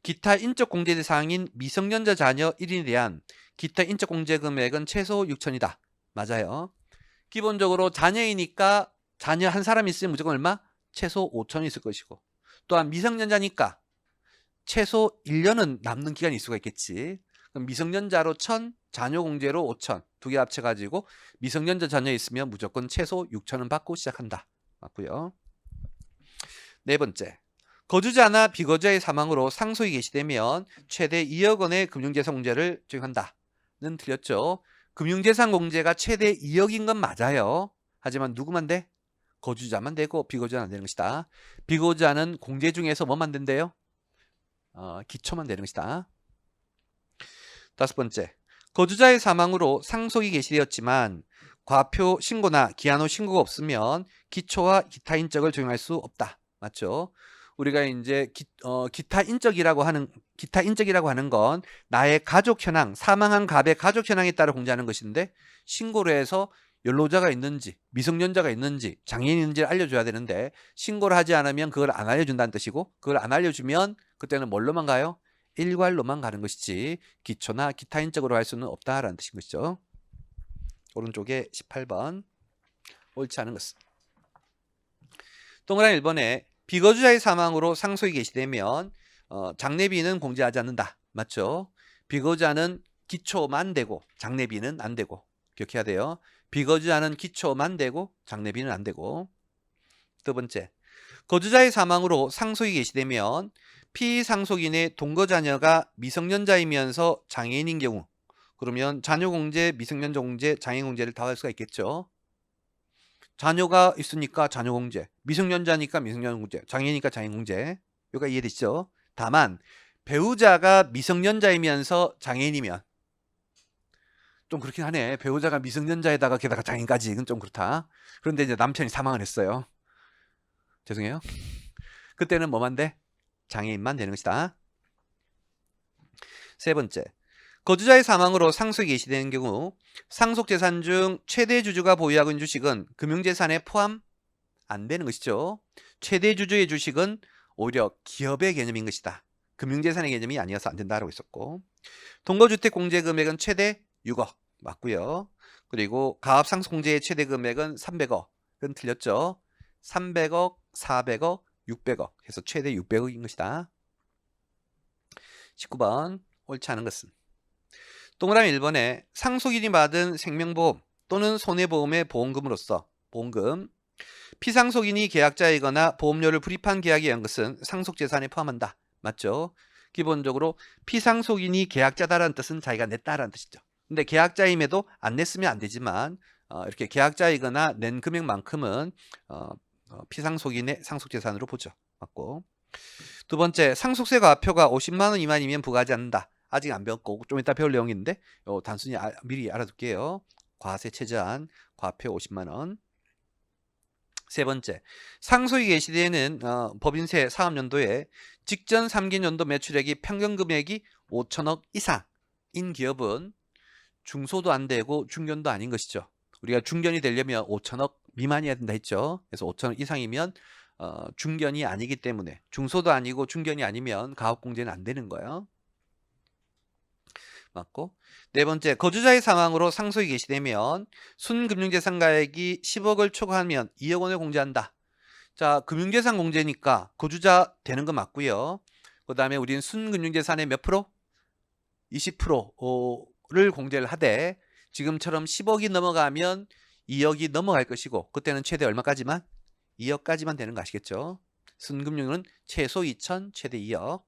기타 인적공제 대상인 미성년자 자녀 1인에 대한 기타 인적공제 금액은 최소 6천이다. 맞아요. 기본적으로 자녀이니까 자녀 한 사람 있으면 무조건 얼마? 최소 5천이 있을 것이고 또한 미성년자니까 최소 1년은 남는 기간이 있을 수가 있겠지. 그럼 미성년자로 1,000, 자녀 공제로 5천 두 개 합쳐가지고 미성년자 자녀 있으면 무조건 최소 6천은 받고 시작한다. 맞고요. 네 번째, 거주자나 비거주자의 사망으로 상속이 개시되면 최대 2억 원의 금융재산 공제를 적용한다는 틀렸죠. 금융재산 공제가 최대 2억인 건 맞아요. 하지만 누구만 돼? 거주자만 되고 비거주자는 안 되는 것이다. 비거주자는 공제 중에서 뭐만 된대요? 기초만 되는 것이다. 다섯 번째, 거주자의 사망으로 상속이 개시되었지만 과표 신고나 기한 후 신고가 없으면 기초와 기타 인적을 적용할 수 없다. 맞죠? 우리가 이제 기타 인적이라고 하는 건 나의 가족 현황, 사망한 갑의 가족 현황에 따라 공제하는 것인데 신고를 해서 연로자가 있는지 미성년자가 있는지 장애인이 있는지를 알려줘야 되는데 신고를 하지 않으면 그걸 안 알려준다는 뜻이고 그걸 안 알려주면 그때는 뭘로만 가요? 일괄로만 가는 것이지 기초나 기타 인적으로 할 수는 없다라는 뜻인 것이죠. 오른쪽에 18번 옳지 않은 것은 동그라미 1번에 비거주자의 사망으로 상속이 개시되면 장례비는 공제하지 않는다. 맞죠? 비거주자는 기초만 되고 장례비는 안 되고 기억해야 돼요. 비거주자는 기초만 되고 장례비는 안 되고. 두 번째, 거주자의 사망으로 상속이 개시되면 피상속인의 동거자녀가 미성년자이면서 장애인인 경우 그러면 자녀공제, 미성년자 공제, 장애인 공제를 다 할 수가 있겠죠. 자녀가 있으니까 자녀공제, 미성년자니까 미성년공제, 장애니까 장애인공제. 여기가 이해되시죠? 다만 배우자가 미성년자이면서 장애인이면 좀 그렇긴 하네. 배우자가 미성년자에다가 게다가 장애인까지 이건 좀 그렇다. 그런데 이제 남편이 사망을 했어요. 죄송해요. 그때는 뭐만 돼? 장애인만 되는 것이다. 세 번째, 거주자의 사망으로 상속이 개시되는 경우 상속재산 중 최대 주주가 보유하고 있는 주식은 금융재산에 포함 안 되는 것이죠. 최대 주주의 주식은 오히려 기업의 개념인 것이다. 금융재산의 개념이 아니어서 안 된다라고 했었고 동거주택 공제 금액은 최대 6억 맞고요. 그리고 가압상속공제의 최대 금액은 300억. 그건 틀렸죠. 300억, 400억, 600억 해서 최대 600억인 것이다. 19번 옳지 않은 것은 동그라미 1번에 상속인이 받은 생명보험 또는 손해보험의 보험금으로서 보험금 피상속인이 계약자이거나 보험료를 불입한 계약에 의한 것은 상속재산에 포함한다. 맞죠? 기본적으로 피상속인이 계약자다라는 뜻은 자기가 냈다라는 뜻이죠. 근데 계약자임에도 안 냈으면 안 되지만 이렇게 계약자이거나 낸 금액만큼은 피상속인의 상속재산으로 보죠. 맞고. 두 번째, 상속세 과표가 50만 원 미만이면 부과하지 않는다. 아직 안 배웠고 좀 이따 배울 내용인데 단순히 미리 알아둘게요. 과세 최저한 과표 50만 원. 세 번째, 상속이 개시되는 법인세 사업연도에 직전 3기년도 매출액이 평균 금액이 5천억 이상인 기업은 중소도 안 되고 중견도 아닌 것이죠. 우리가 중견이 되려면 5천억 미만이어야 된다 했죠. 그래서 5천억 이상이면 중견이 아니기 때문에 중소도 아니고 중견이 아니면 가압공제는 안 되는 거예요. 맞고. 네 번째, 거주자의 사망으로 상속이 개시되면 순금융재산 가액이 10억을 초과하면 2억 원을 공제한다. 자, 금융재산 공제니까 거주자 되는 거 맞고요. 그 다음에 우리는 순금융재산의 몇 프로? 20%를 공제를 하되 지금처럼 10억이 넘어가면 2억이 넘어갈 것이고 그때는 최대 얼마까지만? 2억까지만 되는 거 아시겠죠? 순금융은 최소 2천, 최대 2억.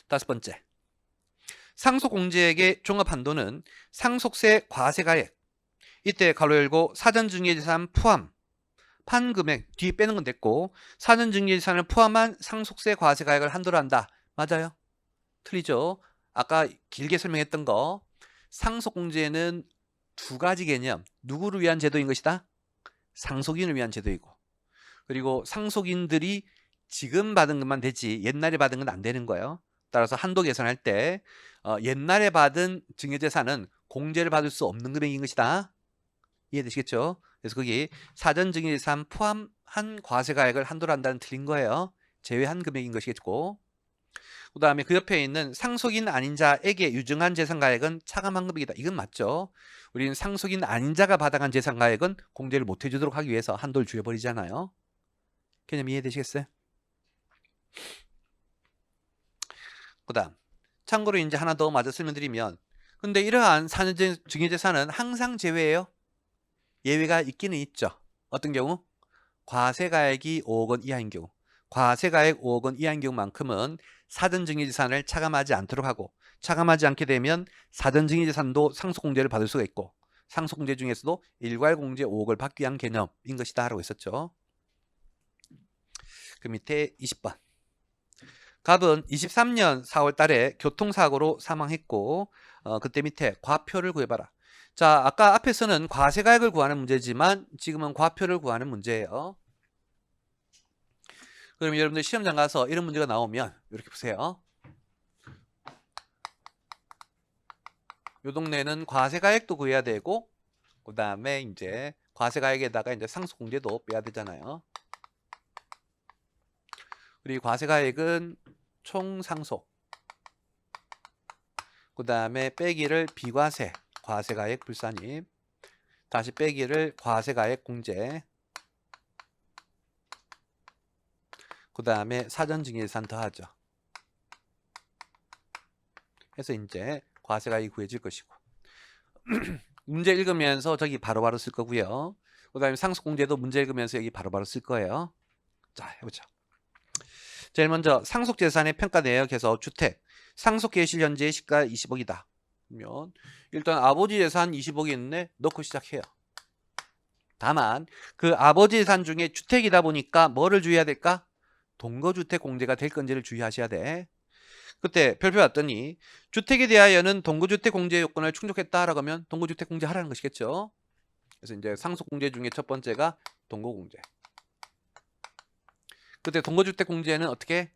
다섯 번째, 상속공제액의 종합한도는 상속세 과세가액 이때 가로 열고 사전증여재산 포함 판금액 뒤에 빼는 건 됐고 사전증여재산을 포함한 상속세 과세가액을 한도로 한다. 맞아요? 틀리죠? 아까 길게 설명했던 거 상속공제는 두 가지 개념 누구를 위한 제도인 것이다? 상속인을 위한 제도이고 그리고 상속인들이 지금 받은 것만 되지 옛날에 받은 건 안 되는 거예요. 따라서 한도 계산할 때 옛날에 받은 증여재산은 공제를 받을 수 없는 금액인 것이다. 이해되시겠죠? 그래서 거기 사전증여재산 포함한 과세가액을 한도로 한다는 틀린 거예요. 제외한 금액인 것이겠고 그 다음에 그 옆에 있는 상속인 아닌 자에게 유증한 재산가액은 차감한 금액이다. 이건 맞죠? 우리는 상속인 아닌 자가 받아간 재산가액은 공제를 못 해주도록 하기 위해서 한도를 줄여버리잖아요. 개념 이해되시겠어요? 그 다음 참고로 이제 하나 더 마저 설명드리면 근데 이러한 사전증여재산은 항상 제외예요. 예외가 있기는 있죠. 어떤 경우? 과세가액이 5억 원 이하인 경우 과세가액 5억원 이하인 경우만큼은 사전증여재산을 차감하지 않도록 하고, 차감하지 않게 되면 사전증여재산도 상속공제를 받을 수가 있고, 상속공제 중에서도 일괄공제 5억을 받기 위한 개념인 것이다 라고 했었죠. 그 밑에 20번. 갑은 23년 4월 달에 교통사고로 사망했고, 그때 밑에 과표를 구해봐라. 자, 아까 앞에서는 과세가액을 구하는 문제지만 지금은 과표를 구하는 문제예요. 그럼 여러분들 시험장 가서 이런 문제가 나오면 이렇게 보세요. 요 동네는 과세가액도 구해야 되고, 그 다음에 이제 과세가액에다가 이제 상속공제도 빼야 되잖아요. 그리고 과세가액은 총상속, 그 다음에 빼기를 비과세, 과세가액 불산입, 다시 빼기를 과세가액 공제, 그 다음에 사전증여재산 더하죠. 해서 이제 과세가액이 구해질 것이고 문제 읽으면서 저기 바로바로 쓸 거고요. 그 다음에 상속공제도 문제 읽으면서 여기 바로바로 쓸 거예요. 자, 해보죠. 제일 먼저 상속재산의 평가 내역에서 주택 상속개시 현재의 시가 20억이다. 그러면 일단 아버지 재산 20억이 있네. 넣고 시작해요. 다만 그 아버지 재산 중에 주택이다 보니까 뭐를 주의해야 될까? 동거주택 공제가 될 건지를 주의하셔야 돼. 그때 별표 왔더니 주택에 대하여는 동거주택 공제 요건을 충족했다라고 하면 동거주택 공제하라는 것이겠죠. 그래서 이제 상속공제 중에 첫 번째가 동거공제. 그때 동거주택 공제는 어떻게?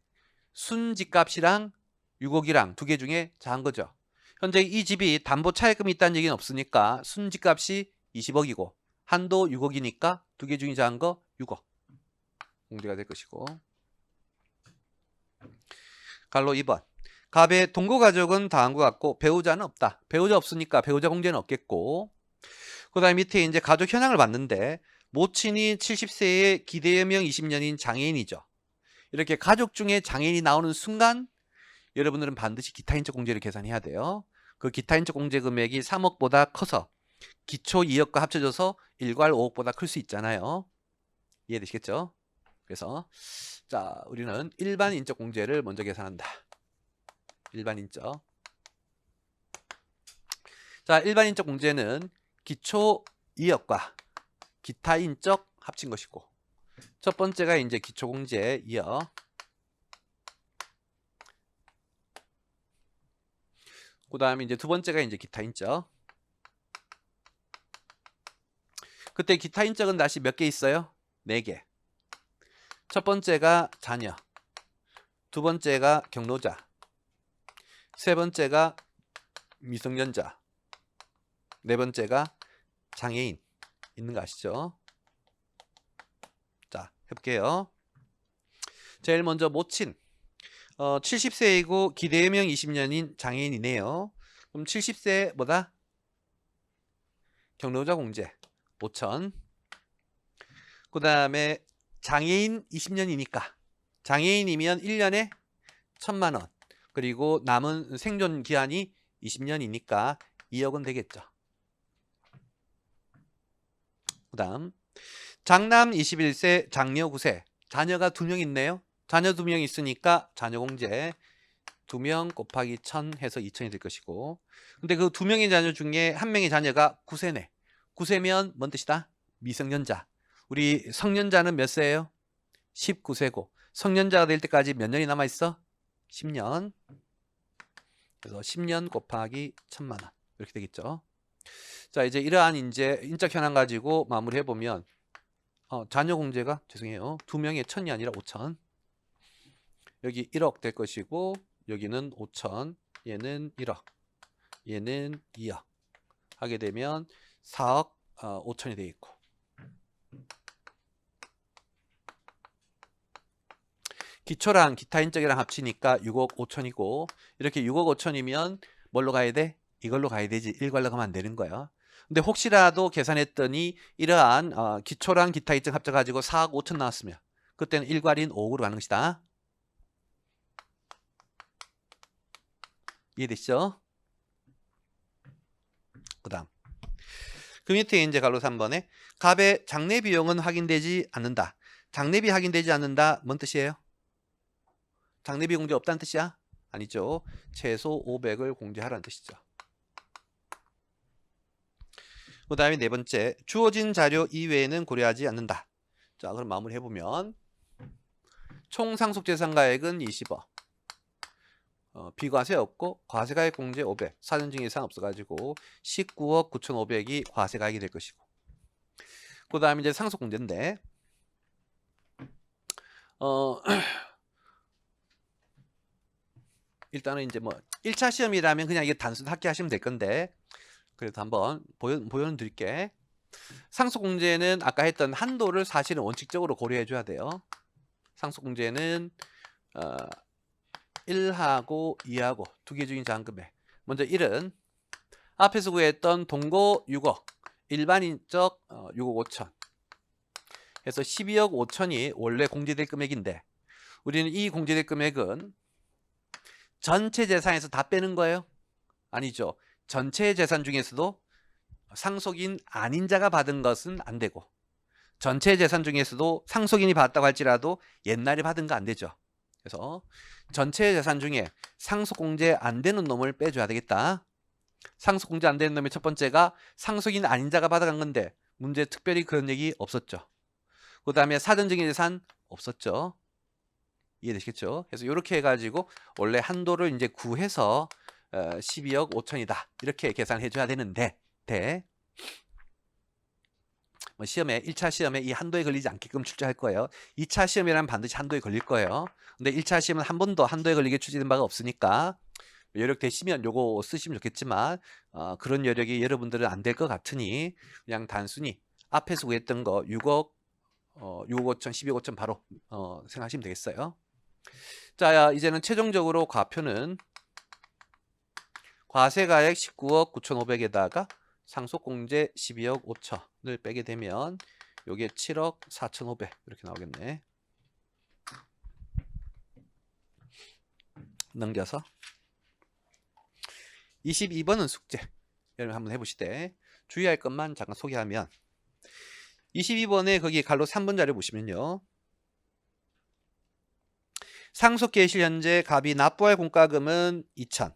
순집값이랑 6억이랑 두 개 중에 작은 거죠. 현재 이 집이 담보 차액금이 있다는 얘기는 없으니까 순집값이 20억이고 한도 6억이니까 두 개 중에 작은 거 6억 공제가 될 것이고. 갈로 2번. 갑의 동거가족은 다음과 같고 배우자는 없다. 배우자 없으니까 배우자 공제는 없겠고, 그 다음에 밑에 이제 가족 현황을 봤는데 모친이 70세에 기대여명 20년인 장애인이죠. 이렇게 가족 중에 장애인이 나오는 순간 여러분들은 반드시 기타인적 공제를 계산해야 돼요. 그 기타인적 공제 금액이 3억보다 커서 기초 2억과 합쳐져서 일괄 5억보다 클 수 있잖아요. 이해되시겠죠? 그래서 자, 우리는 일반인적 공제를 먼저 계산한다. 일반인적. 자, 일반인적 공제는 기초 2억과 기타인적 합친 것이고, 첫 번째가 이제 기초공제 2억, 그 다음에 이제 두 번째가 이제 기타인적. 그때 기타인적은 다시 몇 개 있어요? 4개. 첫 번째가 자녀, 두 번째가 경로자, 세 번째가 미성년자, 네 번째가 장애인 있는 거 아시죠? 자, 해볼게요. 제일 먼저 모친 70세이고 기대여명 20년인 장애인이네요. 그럼 70세 뭐다? 경로자 공제 5천. 그 다음에 장애인 20년이니까 장애인이면 1년에 1,000만 원, 그리고 남은 생존 기한이 20년이니까 2억은 되겠죠. 그 다음 장남 21세, 장녀 9세, 자녀가 2명 있네요. 자녀 2명 있으니까 자녀 공제 2명 곱하기 1000 해서 2000이 될 것이고, 근데 그 2명의 자녀 중에 1명의 자녀가 9세네. 9세면 뭔 뜻이다? 미성년자. 우리 성년자는 몇 세예요? 19세고 성년자가 될 때까지 몇 년이 남아있어? 10년. 그래서 10년 곱하기 1,000만 원 이렇게 되겠죠. 자, 이제 이러한 이제 인적 현황 가지고 마무리해 보면 자녀 공제가 죄송해요. 2명에 1,000이 아니라 5,000. 여기 1억 될 것이고 여기는 5,000, 얘는 1억, 얘는 2억 하게 되면 4억 5천이 되어 있고, 기초랑 기타인적이랑 합치니까 6억 5천이고, 이렇게 6억 5천이면 뭘로 가야 돼? 이걸로 가야 되지. 일괄로 가면 안 되는 거야. 근데 혹시라도 계산했더니 이러한 기초랑 기타인적 합쳐가지고 4억 5천 나왔으면 그때는 일괄인 5억으로 가는 것이다. 이해되시죠? 그 다음 그 밑에 이제 갈로 3번에 갑의 장례 비용은 확인되지 않는다. 장례비 확인되지 않는다 뭔 뜻이에요? 장래비 공제 없다는 뜻이야? 아니죠. 최소 500을 공제하라는 뜻이죠. 그 다음에 네 번째, 주어진 자료 이외에는 고려하지 않는다. 자, 그럼 마무리 해보면 총 상속재산가액은 20억. 비과세 없고 과세가액 공제 500, 사전증여 이상 없어가지고 19억 9,500이 과세가액이 될 것이고, 그 다음에 이제 상속공제인데 일단은 이제 뭐 1차 시험이라면 그냥 이게 단순 합계하시면 될 건데, 그래도 한번 보여드릴게. 상속공제는 아까 했던 한도를 사실은 원칙적으로 고려해 줘야 돼요. 상속공제는 1하고 2하고 두 개 중인 잔금액. 먼저 1은 앞에서 구했던 동고 6억, 일반인적 6억 5천 해서 12억 5천이 원래 공제될 금액인데, 우리는 이 공제될 금액은 전체 재산에서 다 빼는 거예요? 아니죠. 전체 재산 중에서도 상속인 아닌 자가 받은 것은 안 되고, 전체 재산 중에서도 상속인이 받았다고 할지라도 옛날에 받은 거 안 되죠. 그래서 전체 재산 중에 상속공제 안 되는 놈을 빼줘야 되겠다. 상속공제 안 되는 놈의 첫 번째가 상속인 아닌 자가 받아간 건데, 문제 특별히 그런 얘기 없었죠. 그 다음에 사전증여 재산 없었죠. 이해되시겠죠? 그래서 이렇게 해가지고 원래 한도를 이제 구해서 12억 5천이다 이렇게 계산해 줘야 되는데, 뭐 시험에 1차 시험에 이 한도에 걸리지 않게끔 출제할 거예요. 2차 시험이라면 반드시 한도에 걸릴 거예요. 근데 1차 시험은 한 번도 한도에 걸리게 출제된 바가 없으니까 여력 되시면 요거 쓰시면 좋겠지만, 그런 여력이 여러분들은 안 될 것 같으니 그냥 단순히 앞에서 구했던 거 6억 6억 5천 12억 5천 바로 생각하시면 되겠어요. 자, 이제는 최종적으로 과표는 과세가액 19억 9,500에다가 상속공제 12억 5천을 빼게 되면 요게 7억 4,500 이렇게 나오겠네. 넘겨서 22번은 숙제. 여러분 한번 해보시되 주의할 것만 잠깐 소개하면, 22번에 거기 갈로 3번 자료 보시면요, 상속개실 현재 갑이 납부할 공과금은 2천,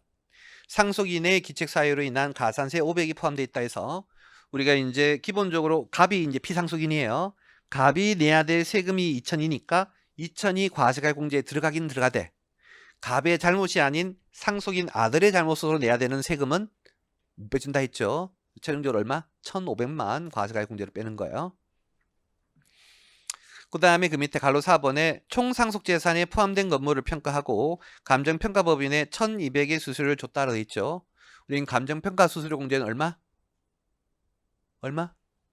상속인의 기책 사유로 인한 가산세 500이 포함되어 있다 해서, 우리가 이제 기본적으로 갑이 이제 피상속인이에요. 갑이 내야 될 세금이 2천이니까 2천이 과세가액 공제에 들어가긴 들어가되, 갑의 잘못이 아닌 상속인 아들의 잘못으로 내야 되는 세금은 못 빼준다 했죠. 최종적으로 얼마? 1,500만 과세가액 공제로 빼는 거예요. 그 다음에 그 밑에 갈로 4번에 총 상속재산에 포함된 건물을 평가하고 감정평가법인에 1,200의 수수료를 줬다라고 돼 있죠. 우리는 감정평가 수수료 공제는 얼마?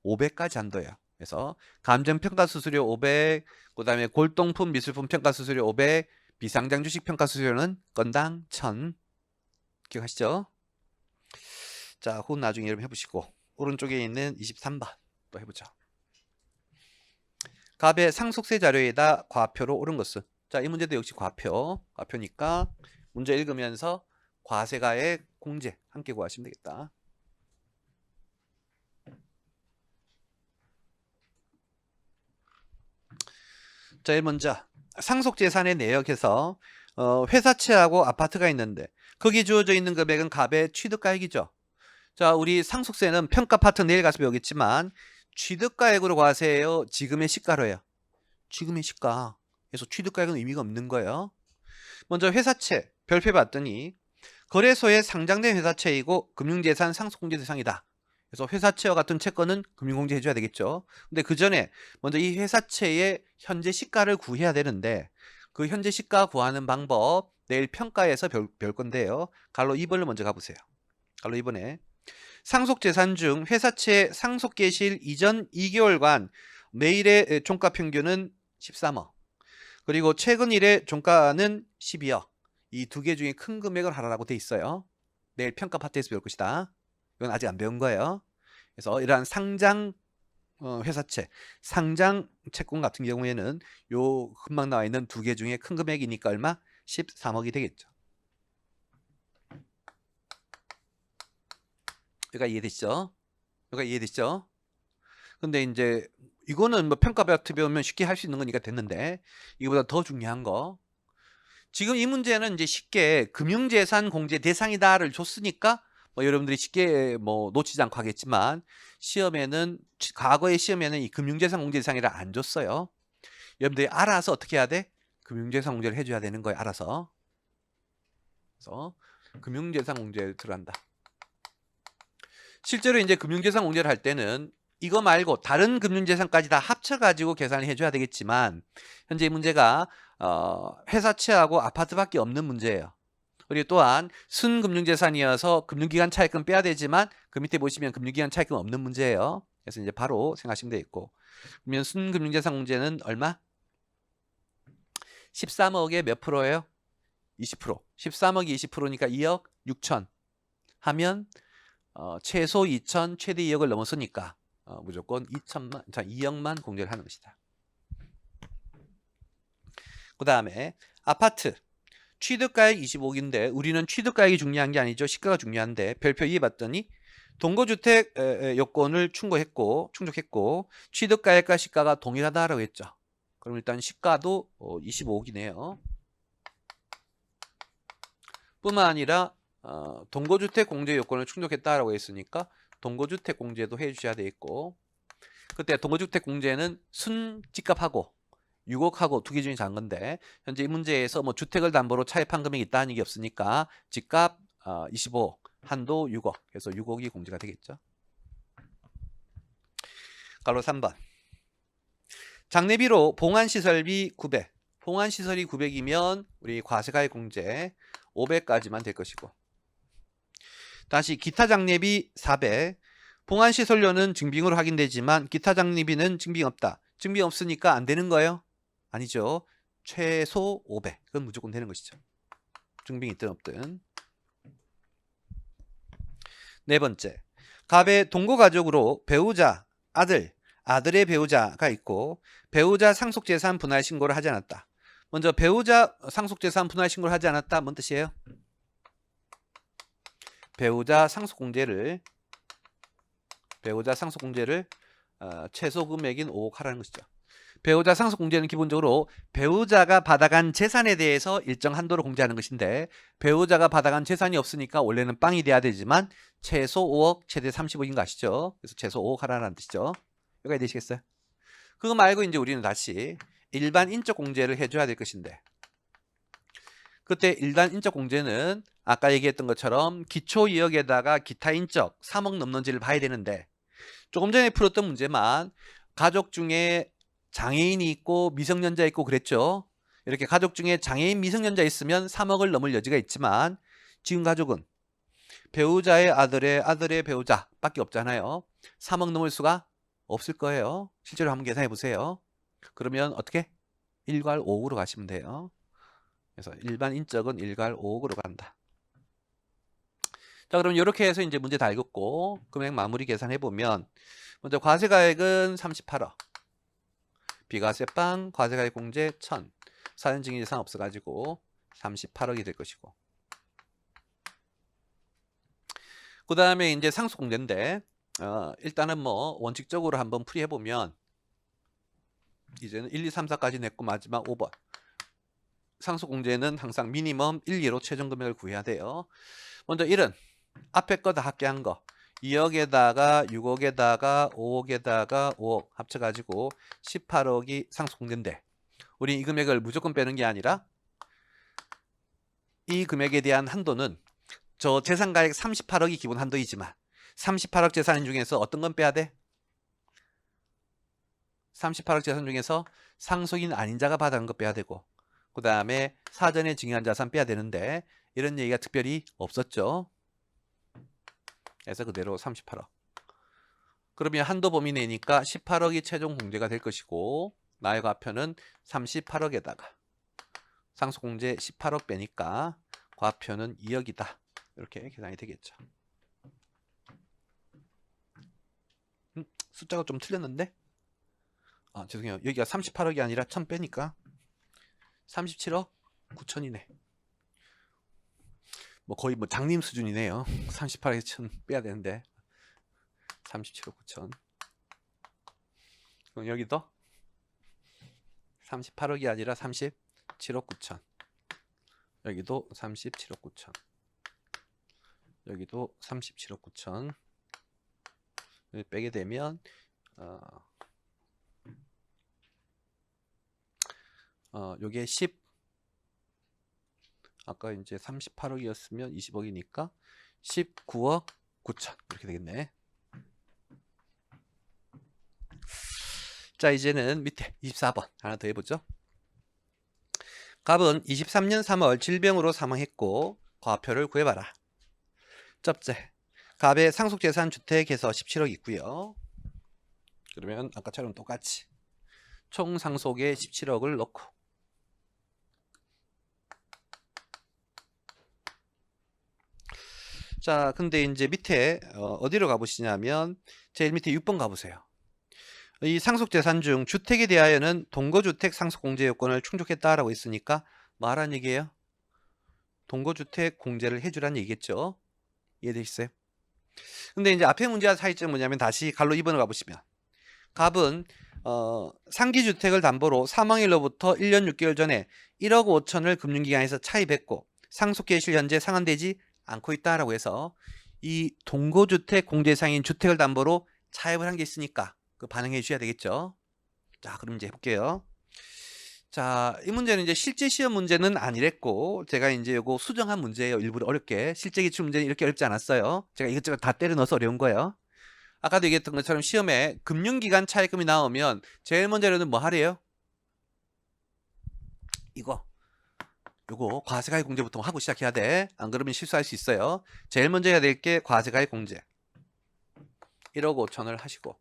500까지 한도예요. 그래서 감정평가 수수료 500, 그 다음에 골동품 미술품 평가 수수료 500, 비상장 주식 평가 수수료는 건당 1,000. 기억하시죠? 자, 그건 나중에 여러분 해보시고, 오른쪽에 있는 23번 또 해보죠. 갑의 상속세 자료에다 과표로 옳은 것은, 자, 이 문제도 역시 과표니까 문제 읽으면서 과세가액 공제 함께 구하시면 되겠다. 자, 1먼저 상속재산의 내역에서 회사채하고 아파트가 있는데 거기 주어져 있는 금액은 갑의 취득가액이죠. 자, 우리 상속세는 평가 파트 내일 가서 배우겠지만 취득가액으로 과세해요, 지금의 시가로요? 지금의 시가. 그래서 취득가액은 의미가 없는 거예요. 먼저 회사채 별표 봤더니 거래소에 상장된 회사채이고 금융재산 상속공제 대상이다. 그래서 회사채와 같은 채권은 금융공제 해줘야 되겠죠. 근데 그 전에 먼저 이 회사채의 현재 시가를 구해야 되는데, 그 현재 시가 구하는 방법 내일 평가에서 배울 건데요. 갈로 2번을 먼저 가보세요. 갈로 2번에 상속재산 중 회사채 상속개실 이전 2개월간 매일의 종가 평균은 13억, 그리고 최근 일의 종가는 12억. 이 두 개 중에 큰 금액을 하라고 돼 있어요. 내일 평가 파트에서 배울 것이다. 이건 아직 안 배운 거예요. 그래서 이러한 상장 회사채, 상장 채권 같은 경우에는 요 금방 나와 있는 두 개 중에 큰 금액이니까 얼마? 13억이 되겠죠. 여기가 이해되시죠? 여기가 이해되시죠? 근데 이제 이거는 뭐 평가 파트 배우면 쉽게 할 수 있는 거니까 됐는데, 이거보다 더 중요한 거, 지금 이 문제는 이제 쉽게 금융재산 공제 대상이다를 줬으니까 뭐 여러분들이 쉽게 뭐 놓치지 않고 하겠지만 시험에는 과거의 시험에는 이 금융재산 공제 대상이라 안 줬어요. 여러분들이 알아서 어떻게 해야 돼? 금융재산 공제를 해줘야 되는 거예요. 알아서. 그래서 금융재산 공제에 들어간다. 실제로 이제 금융재산 공제를 할 때는 이거 말고 다른 금융재산까지 다 합쳐가지고 계산을 해줘야 되겠지만 현재 이 문제가 회사채하고 아파트밖에 없는 문제예요. 그리고 또한 순금융재산이어서 금융기관 차입금 빼야 되지만 그 밑에 보시면 금융기관 차입금 없는 문제예요. 그래서 이제 바로 생각하시면 되겠고, 그러면 순금융재산 공제는 얼마? 13억에 몇 프로예요? 20%. 13억이 20%니까 2억 6천 하면 최소 2천, 최대 2억을 넘었으니까 무조건 2억만 공제를 하는 것이다. 그 다음에 아파트 취득가액 25억인데 우리는 취득가액이 중요한 게 아니죠. 시가가 중요한데 별표 2 봤더니 동거주택 요건을 충족했고 취득가액과 시가가 동일하다라고 했죠. 그럼 일단 시가도 25억이네요. 뿐만 아니라 동거주택 공제 요건을 충족했다라고 했으니까 동거주택 공제도 해주셔야 되겠고, 그때 동거주택 공제는 순집값하고 6억하고 두 개 중에 작은 건데 현재 이 문제에서 뭐 주택을 담보로 차입한 금액이 있다는 얘기 없으니까 집값 25억, 한도 6억, 그래서 6억이 공제가 되겠죠. 가로 3번. 장례비로 봉안시설비 900, 봉안시설이 900이면 우리 과세가액 공제 500까지만 될 것이고, 다시 기타 장례비 400, 봉안시설료는 증빙으로 확인되지만 기타 장례비는 증빙 없다. 증빙 없으니까 안 되는 거예요? 아니죠. 최소 500. 그건 무조건 되는 것이죠. 증빙이 있든 없든. 네 번째. 갑의 동거가족으로 배우자, 아들의 배우자가 있고 배우자 상속재산 분할 신고를 하지 않았다. 먼저 배우자 상속재산 분할 신고를 하지 않았다. 뭔 뜻이에요? 배우자 상속공제를 최소 금액인 5억 하라는 것이죠. 배우자 상속공제는 기본적으로 배우자가 받아간 재산에 대해서 일정 한도로 공제하는 것인데 배우자가 받아간 재산이 없으니까 원래는 빵이 돼야 되지만 최소 5억 최대 30억인 거 아시죠? 그래서 최소 5억 하라는 뜻이죠. 여기까지 되시겠어요? 그거 말고 이제 우리는 다시 일반 인적 공제를 해줘야 될 것인데, 그때 일반 인적 공제는 아까 얘기했던 것처럼 기초 2억에다가 기타 인적 3억 넘는지를 봐야 되는데, 조금 전에 풀었던 문제만 가족 중에 장애인이 있고 미성년자 있고 그랬죠. 이렇게 가족 중에 장애인 미성년자 있으면 3억을 넘을 여지가 있지만 지금 가족은 배우자의 아들의 배우자밖에 없잖아요. 3억 넘을 수가 없을 거예요. 실제로 한번 계산해 보세요. 그러면 어떻게? 1괄 5억으로 가시면 돼요. 그래서 일반 인적은 1괄 5억으로 간다. 자, 그럼 이렇게 해서 이제 문제 다 읽었고 금액 마무리 계산해 보면 먼저 과세가액은 38억, 비과세빵 과세가액 공제 1000, 사전증인 예산 없어가지고 38억이 될 것이고, 그 다음에 이제 상속공제인데 일단은 뭐 원칙적으로 한번 풀이해 보면 이제는 1, 2, 3, 4까지 냈고 마지막 5번 상속공제는 항상 미니멈 1, 2로 최종 금액을 구해야 돼요. 먼저 1은 앞에 거 다 합계한 거 2억에다가 6억에다가 5억에다가 5억 합쳐가지고 18억이 상속공제인데 우리 이 금액을 무조건 빼는 게 아니라 이 금액에 대한 한도는 저 재산가액 38억이 기본 한도이지만 38억 재산 중에서 어떤 건 빼야 돼? 38억 재산 중에서 상속인 아닌 자가 받아간 거 빼야 되고 그 다음에 사전에 증여한 자산 빼야 되는데 이런 얘기가 특별히 없었죠. 그래서 그대로 38억. 그러면 한도 범위 내니까 18억이 최종 공제가 될 것이고 나의 과표는 38억에다가 상속공제 18억 빼니까 과표는 2억이다. 이렇게 계산이 되겠죠. 숫자가 좀 틀렸는데? 죄송해요. 여기가 38억이 아니라 1000 빼니까 37억 9천이네. 뭐 거의 뭐 장님 수준이네요. 38억에 1000 빼야 되는데 37억 9천. 그럼 여기도 38억이 아니라 37억 9천. 여기도 37억 9천. 여기도 37억 9천. 빼게 되면 요게 10, 아까 이제 38억이었으면 20억이니까 19억 9천 이렇게 되겠네. 자, 이제는 밑에 24번 하나 더 해보죠. 갑은 23년 3월 질병으로 사망했고 과표를 구해봐라. 첫째, 갑의 상속재산 주택에서 17억 있고요. 그러면 아까처럼 똑같이 총 상속에 17억을 넣고, 자, 근데 이제 밑에 어디로 가보시냐면 제일 밑에 6번 가보세요. 이 상속재산 중 주택에 대하여는 동거주택 상속공제 요건을 충족했다라고 했으니까 말한 얘기예요. 동거주택 공제를 해주라는 얘기겠죠. 이해되시어요? 근데 이제 앞에 문제와 차이점은 뭐냐면 다시 갈로 2번을 가보시면 갑은 상기주택을 담보로 사망일로부터 1년 6개월 전에 1억 5천을 금융기관에서 차입했고 상속계실 현재 상환되지 않고 있다라고 해서 이 동거주택 공제상인 주택을 담보로 차입을 한 게 있으니까 그 반응해 주셔야 되겠죠. 자, 그럼 이제 해볼게요. 자, 이 문제는 이제 실제 시험 문제는 아니랬고 제가 이제 요거 수정한 문제예요. 일부러 어렵게. 실제 기출 문제는 이렇게 어렵지 않았어요. 제가 이것저것 다 때려 넣어서 어려운 거예요. 아까도 얘기했던 것처럼 시험에 금융기관 차입금이 나오면 제일 먼저 여러분 뭐 하래요? 요거 과세가액 공제부터 하고 시작해야 돼. 안 그러면 실수할 수 있어요. 제일 먼저 해야 될 게 과세가액 공제 1억 5천을 하시고,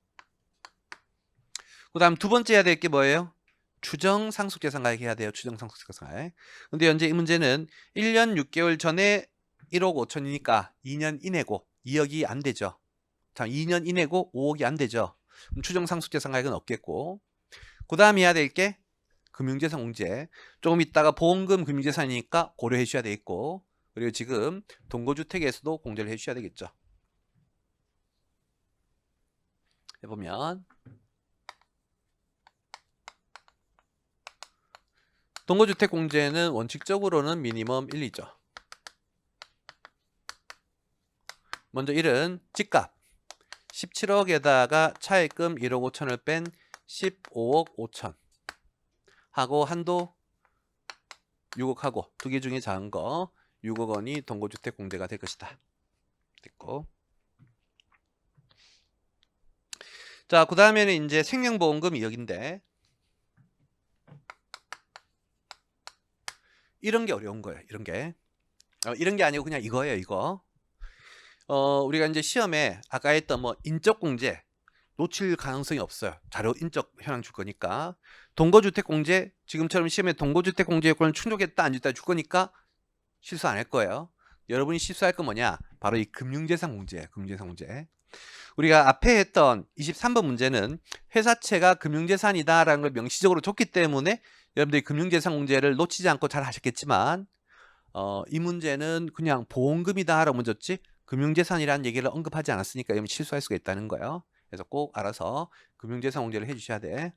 그 다음 두 번째 해야 될 게 뭐예요? 추정 상속재산가액 해야 돼요. 추정 상속재산가액. 근데 현재 이 문제는 1년 6개월 전에 1억 5천이니까 2년 이내고 2억이 안 되죠. 자, 2년 이내고 5억이 안 되죠. 그럼 추정 상속재산가액은 없겠고, 그 다음 해야 될 게 금융재산 공제. 조금 있다가 보험금 금융재산이니까 고려해 주셔야 되겠고, 그리고 지금 동거주택에서도 공제를 해 주셔야 되겠죠. 해보면 동거주택 공제는 원칙적으로는 미니멈 1이죠. 먼저 1은 집값 17억에다가 차입금 1억 5천을 뺀 15억 5천 하고 한도 6억 하고 두 개 중에 작은 거 6억 원이 동거주택 공제가 될 것이다. 됐고, 자, 그 다음에는 이제 생명보험금 2억인데 이런 게 어려운 거예요. 이런 게 아니고 그냥 이거예요. 이거 우리가 이제 시험에 아까 했던 뭐 인적 공제 놓칠 가능성이 없어요. 자료 인적 현황 줄 거니까. 동거주택 공제, 지금처럼 시험에 동거주택 공제 요건을 충족했다 안 줬다 줄 거니까 실수 안 할 거예요. 여러분이 실수할 건 뭐냐? 바로 이 금융재산 공제예요. 금융재산 공제. 우리가 앞에 했던 23번 문제는 회사채가 금융재산이다라는 걸 명시적으로 줬기 때문에 여러분들이 금융재산 공제를 놓치지 않고 잘 하셨겠지만 이 문제는 그냥 보험금이다라고 줬지 금융재산이라는 얘기를 언급하지 않았으니까 여러분 실수할 수가 있다는 거예요. 그래서 꼭 알아서 금융재산 공제를 해주셔야 돼.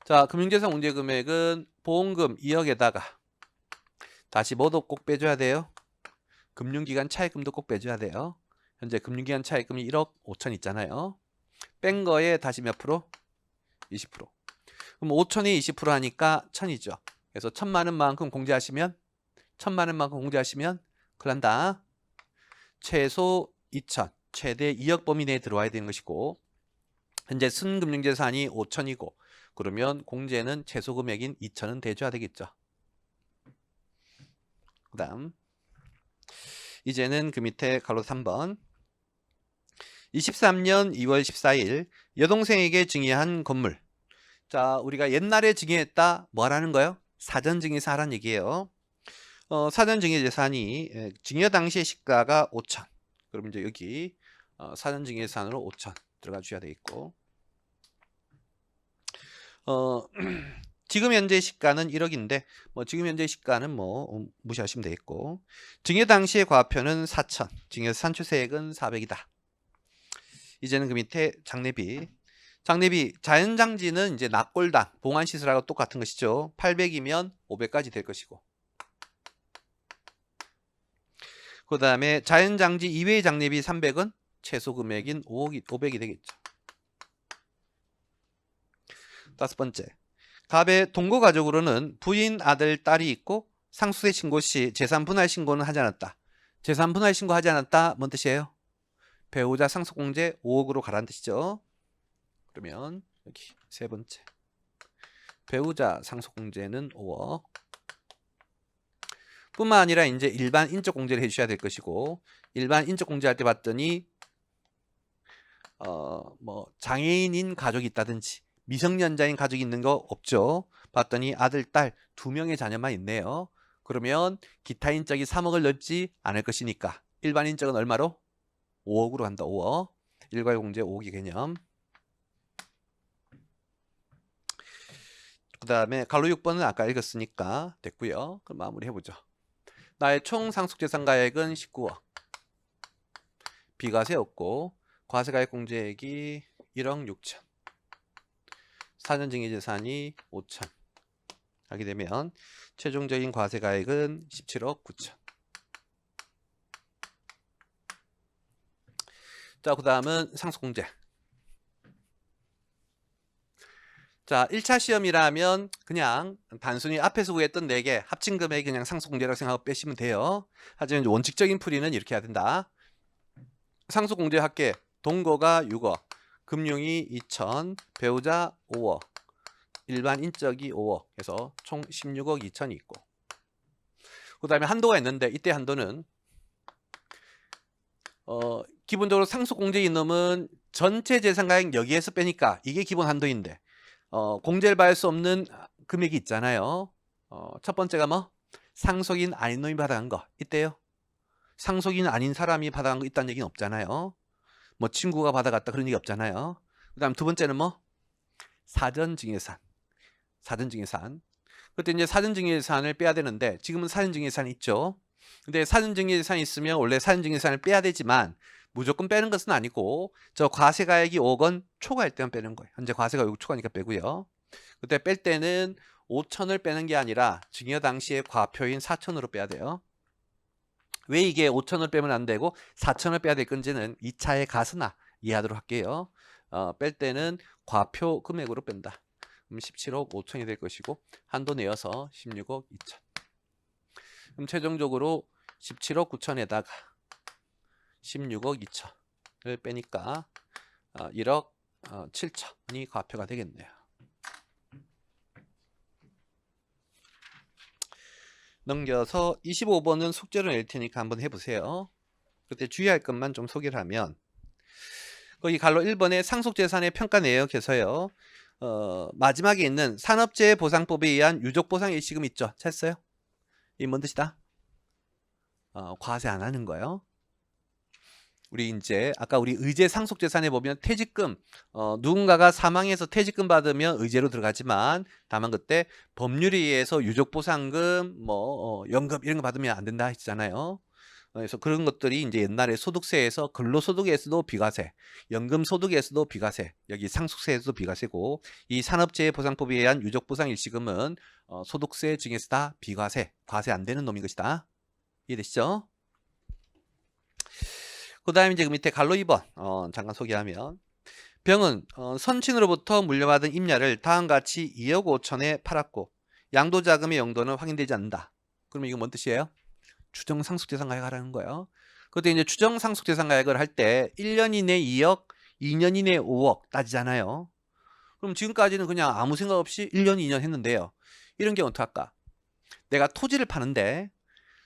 자, 금융재산 공제 금액은 보험금 2억에다가 다시 뭐도 꼭 빼줘야 돼요? 금융기관 차입금도 꼭 빼줘야 돼요. 현재 금융기관 차입금이 1억 5천 있잖아요. 뺀 거에 다시 몇 프로? 20%. 그럼 5천이 20% 하니까 1000이죠. 그래서 1000만 원만큼 공제하시면 큰일 난다. 최소 2천, 최대 2억 범위 내에 들어와야 되는 것이고, 현재 순금융재산이 5천이고, 그러면 공제는 최소 금액인 2천은 대줘야 되겠죠. 그 다음 이제는 그 밑에 가로 3번 23년 2월 14일 여동생에게 증여한 건물. 자, 우리가 옛날에 증여했다 뭐 하라는 거예요? 사전증여세 하라는 얘기예요. 사전증여재산이 증여 당시의 시가가 5천. 그럼 이제 여기 사전증여재산으로 5천 들어가 주셔야 되겠고, 지금 현재 시가는 1억인데 뭐 지금 현재 시가는 뭐 무시하시면 되겠고, 증여 당시의 과표는 4천, 증여 산출세액은 400이다. 이제는 그 밑에 장례비. 장례비, 자연장지는 이제 납골당, 봉안시설하고 똑같은 것이죠. 800이면 500까지 될 것이고. 그 다음에 자연장지 이외의 장례비 300은 최소 금액인 500이 되겠죠. 다섯 번째, 갑의 동거 가족으로는 부인, 아들, 딸이 있고 상속세 신고 시 재산 분할 신고는 하지 않았다. 재산 분할 신고 하지 않았다. 뭔 뜻이에요? 배우자 상속공제 5억으로 가라는 뜻이죠. 그러면 여기 세 번째, 배우자 상속공제는 5억. 뿐만 아니라 이제 일반 인적공제를 해주셔야 될 것이고, 일반 인적공제할 때 봤더니 뭐 장애인인 가족이 있다든지 미성년자인 가족이 있는 거 없죠. 봤더니 아들, 딸 2명의 자녀만 있네요. 그러면 기타 인적이 3억을 넣지 않을 것이니까 일반 인적은 얼마로? 5억으로 간다. 5억. 일괄공제 5억이 개념. 그 다음에 갈로 6번은 아까 읽었으니까 됐고요. 그럼 마무리 해보죠. 나의 총 상속재산가액은 19억. 비과세 없고 과세가액 공제액이 1억 6천. 사전증여재산이 5천. 하게 되면 최종적인 과세가액은 17억 9천. 자, 그 다음은 상속공제. 자, 1차 시험이라면 그냥 단순히 앞에서 구했던 4개 합친 금액이 그냥 상속공제라고 생각하고 빼시면 돼요. 하지만 원칙적인 풀이는 이렇게 해야 된다. 상속공제 할게. 동거가 6억, 금융이 2천, 배우자 5억, 일반 인적이 5억 해서 총 16억 2천이 있고, 그 다음에 한도가 있는데 이때 한도는 기본적으로 상속공제인 놈은 전체 재산가액 여기에서 빼니까 이게 기본 한도인데 공제를 받을 수 없는 금액이 있잖아요. 첫 번째가 뭐? 상속인 아닌 놈이 받아간 거. 이때요. 상속인 아닌 사람이 받아간 거 있다는 얘기는 없잖아요. 뭐 친구가 받아갔다 그런 얘기 없잖아요. 그 다음 두 번째는 뭐? 사전증여산. 사전증여산. 그때 이제 사전증여산을 빼야 되는데 지금은 사전증여산이 있죠. 근데 사전증여산이 있으면 원래 사전증여산을 빼야 되지만 무조건 빼는 것은 아니고 저 과세가액이 5억 원 초과할 때만 빼는 거예요. 현재 과세가 6억 초과니까 빼고요. 그때 뺄 때는 5천을 빼는 게 아니라 증여 당시의 과표인 4천으로 빼야 돼요. 왜 이게 5천을 빼면 안 되고 4천을 빼야 될 건지는 2차에 가서나 이해하도록 할게요. 뺄 때는 과표 금액으로 뺀다. 그럼 17억 5천이 될 것이고 한도 내어서 16억 2천. 그럼 최종적으로 17억 9천에다가 16억 2천을 빼니까 1억 7천이 과표가 되겠네요. 넘겨서 25번은 숙제로 낼 테니까 한번 해보세요. 그때 주의할 것만 좀 소개를 하면 거기 갈로 1번에 상속재산의 평가 내역에서요. 마지막에 있는 산업재해보상법에 의한 유족보상 일시금 있죠. 찾았어요? 이 뭔 뜻이다? 과세 안 하는 거예요. 우리 이제 아까 우리 의제 상속재산에 보면 퇴직금 누군가가 사망해서 퇴직금 받으면 의제로 들어가지만 다만 그때 법률에 의해서 유족보상금 뭐 연금 이런 거 받으면 안 된다 했잖아요. 그래서 그런 것들이 이제 옛날에 소득세에서 근로소득에서도 비과세, 연금소득에서도 비과세, 여기 상속세에서도 비과세고 이 산업재해보상법에 의한 유족보상 일시금은 소득세 중에서 다 비과세, 과세 안 되는 놈인 것이다. 이해되시죠? 그 다음에 이제 그 밑에 갈로 2번 잠깐 소개하면 병은 선친으로부터 물려받은 임야를 다음과 같이 2억 5천에 팔았고 양도자금의 용도는 확인되지 않는다. 그러면 이거 뭔 뜻이에요? 추정상속재산가액 하라는 거예요. 그때 이제 추정상속재산가액을 할 때 1년 이내 2억, 2년 이내 5억 따지잖아요. 그럼 지금까지는 그냥 아무 생각 없이 1년, 2년 했는데요. 이런 경우 어떡할까? 내가 토지를 파는데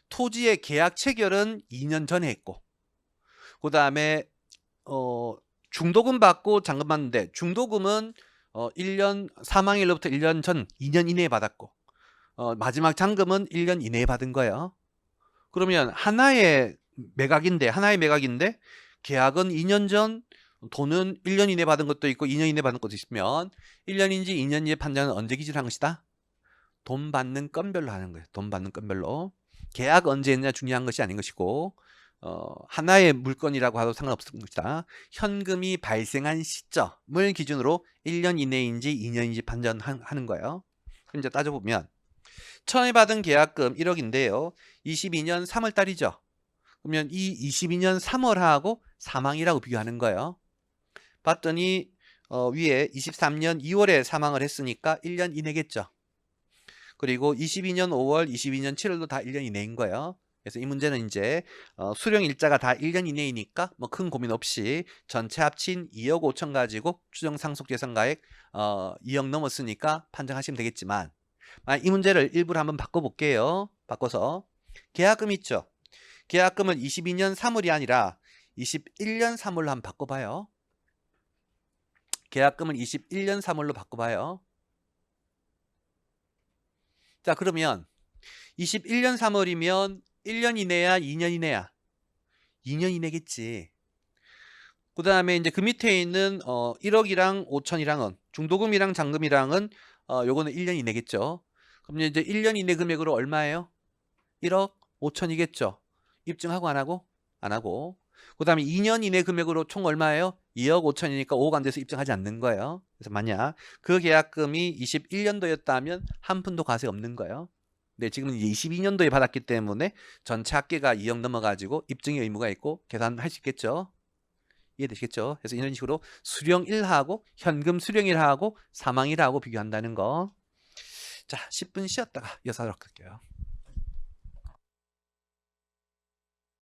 토지의 계약 체결은 2년 전에 했고 그 다음에 중도금 받고 잔금 받는데 중도금은 1년 사망일로부터 1년 전 2년 이내에 받았고 마지막 잔금은 1년 이내에 받은 거예요. 그러면 하나의 매각인데 계약은 2년 전 돈은 1년 이내 받은 것도 있고 2년 이내 받은 것도 있으면 1년인지 2년 이내 판단은 언제 기준한 것이다? 돈 받는 건별로 하는 거예요. 돈 받는 건별로. 계약 언제 했냐 중요한 것이 아닌 것이고 하나의 물건이라고 해도 상관없습니다. 현금이 발생한 시점을 기준으로 1년 이내인지 2년인지 판단하는 거예요. 그럼 이제 따져보면 처음에 받은 계약금 1억인데요. 22년 3월 달이죠. 그러면 이 22년 3월하고 사망이라고 비교하는 거예요. 봤더니 위에 23년 2월에 사망을 했으니까 1년 이내겠죠. 그리고 22년 5월, 22년 7월도 다 1년 이내인 거예요. 그래서 이 문제는 이제 수령 일자가 다 1년 이내이니까 뭐 큰 고민 없이 전체 합친 2억 5천 가지고 추정 상속 재산가액 2억 넘었으니까 판정하시면 되겠지만 이 문제를 일부러 한번 바꿔볼게요. 바꿔서 계약금 있죠. 계약금을 22년 3월이 아니라 21년 3월로 한번 바꿔봐요. 계약금을 21년 3월로 바꿔봐요. 자, 그러면 21년 3월이면 1년 이내야 2년 이내야? 2년 이내겠지. 그 다음에 이제 그 밑에 있는 1억이랑 5천이랑은 중도금이랑 잔금이랑은 요거는 1년 이내겠죠. 그럼 이제 1년 이내 금액으로 얼마예요? 1억 5천이겠죠. 입증하고 안 하고? 안 하고. 그 다음에 2년 이내 금액으로 총 얼마예요? 2억 5천이니까 5억 안 돼서 입증하지 않는 거예요. 그래서 만약 그 계약금이 21년도였다면 한 푼도 과세 없는 거예요. 네, 지금 이제 22년도에 받았기 때문에 전체 합계가 2억 넘어가지고 입증의 의무가 있고 계산할 수 있겠죠. 이해되시겠죠? 그래서 이런 식으로 수령 1하고 현금 수령 1하고 사망 1하고 비교한다는 거. 자, 10분 쉬었다가 이어서 하도록 할게요.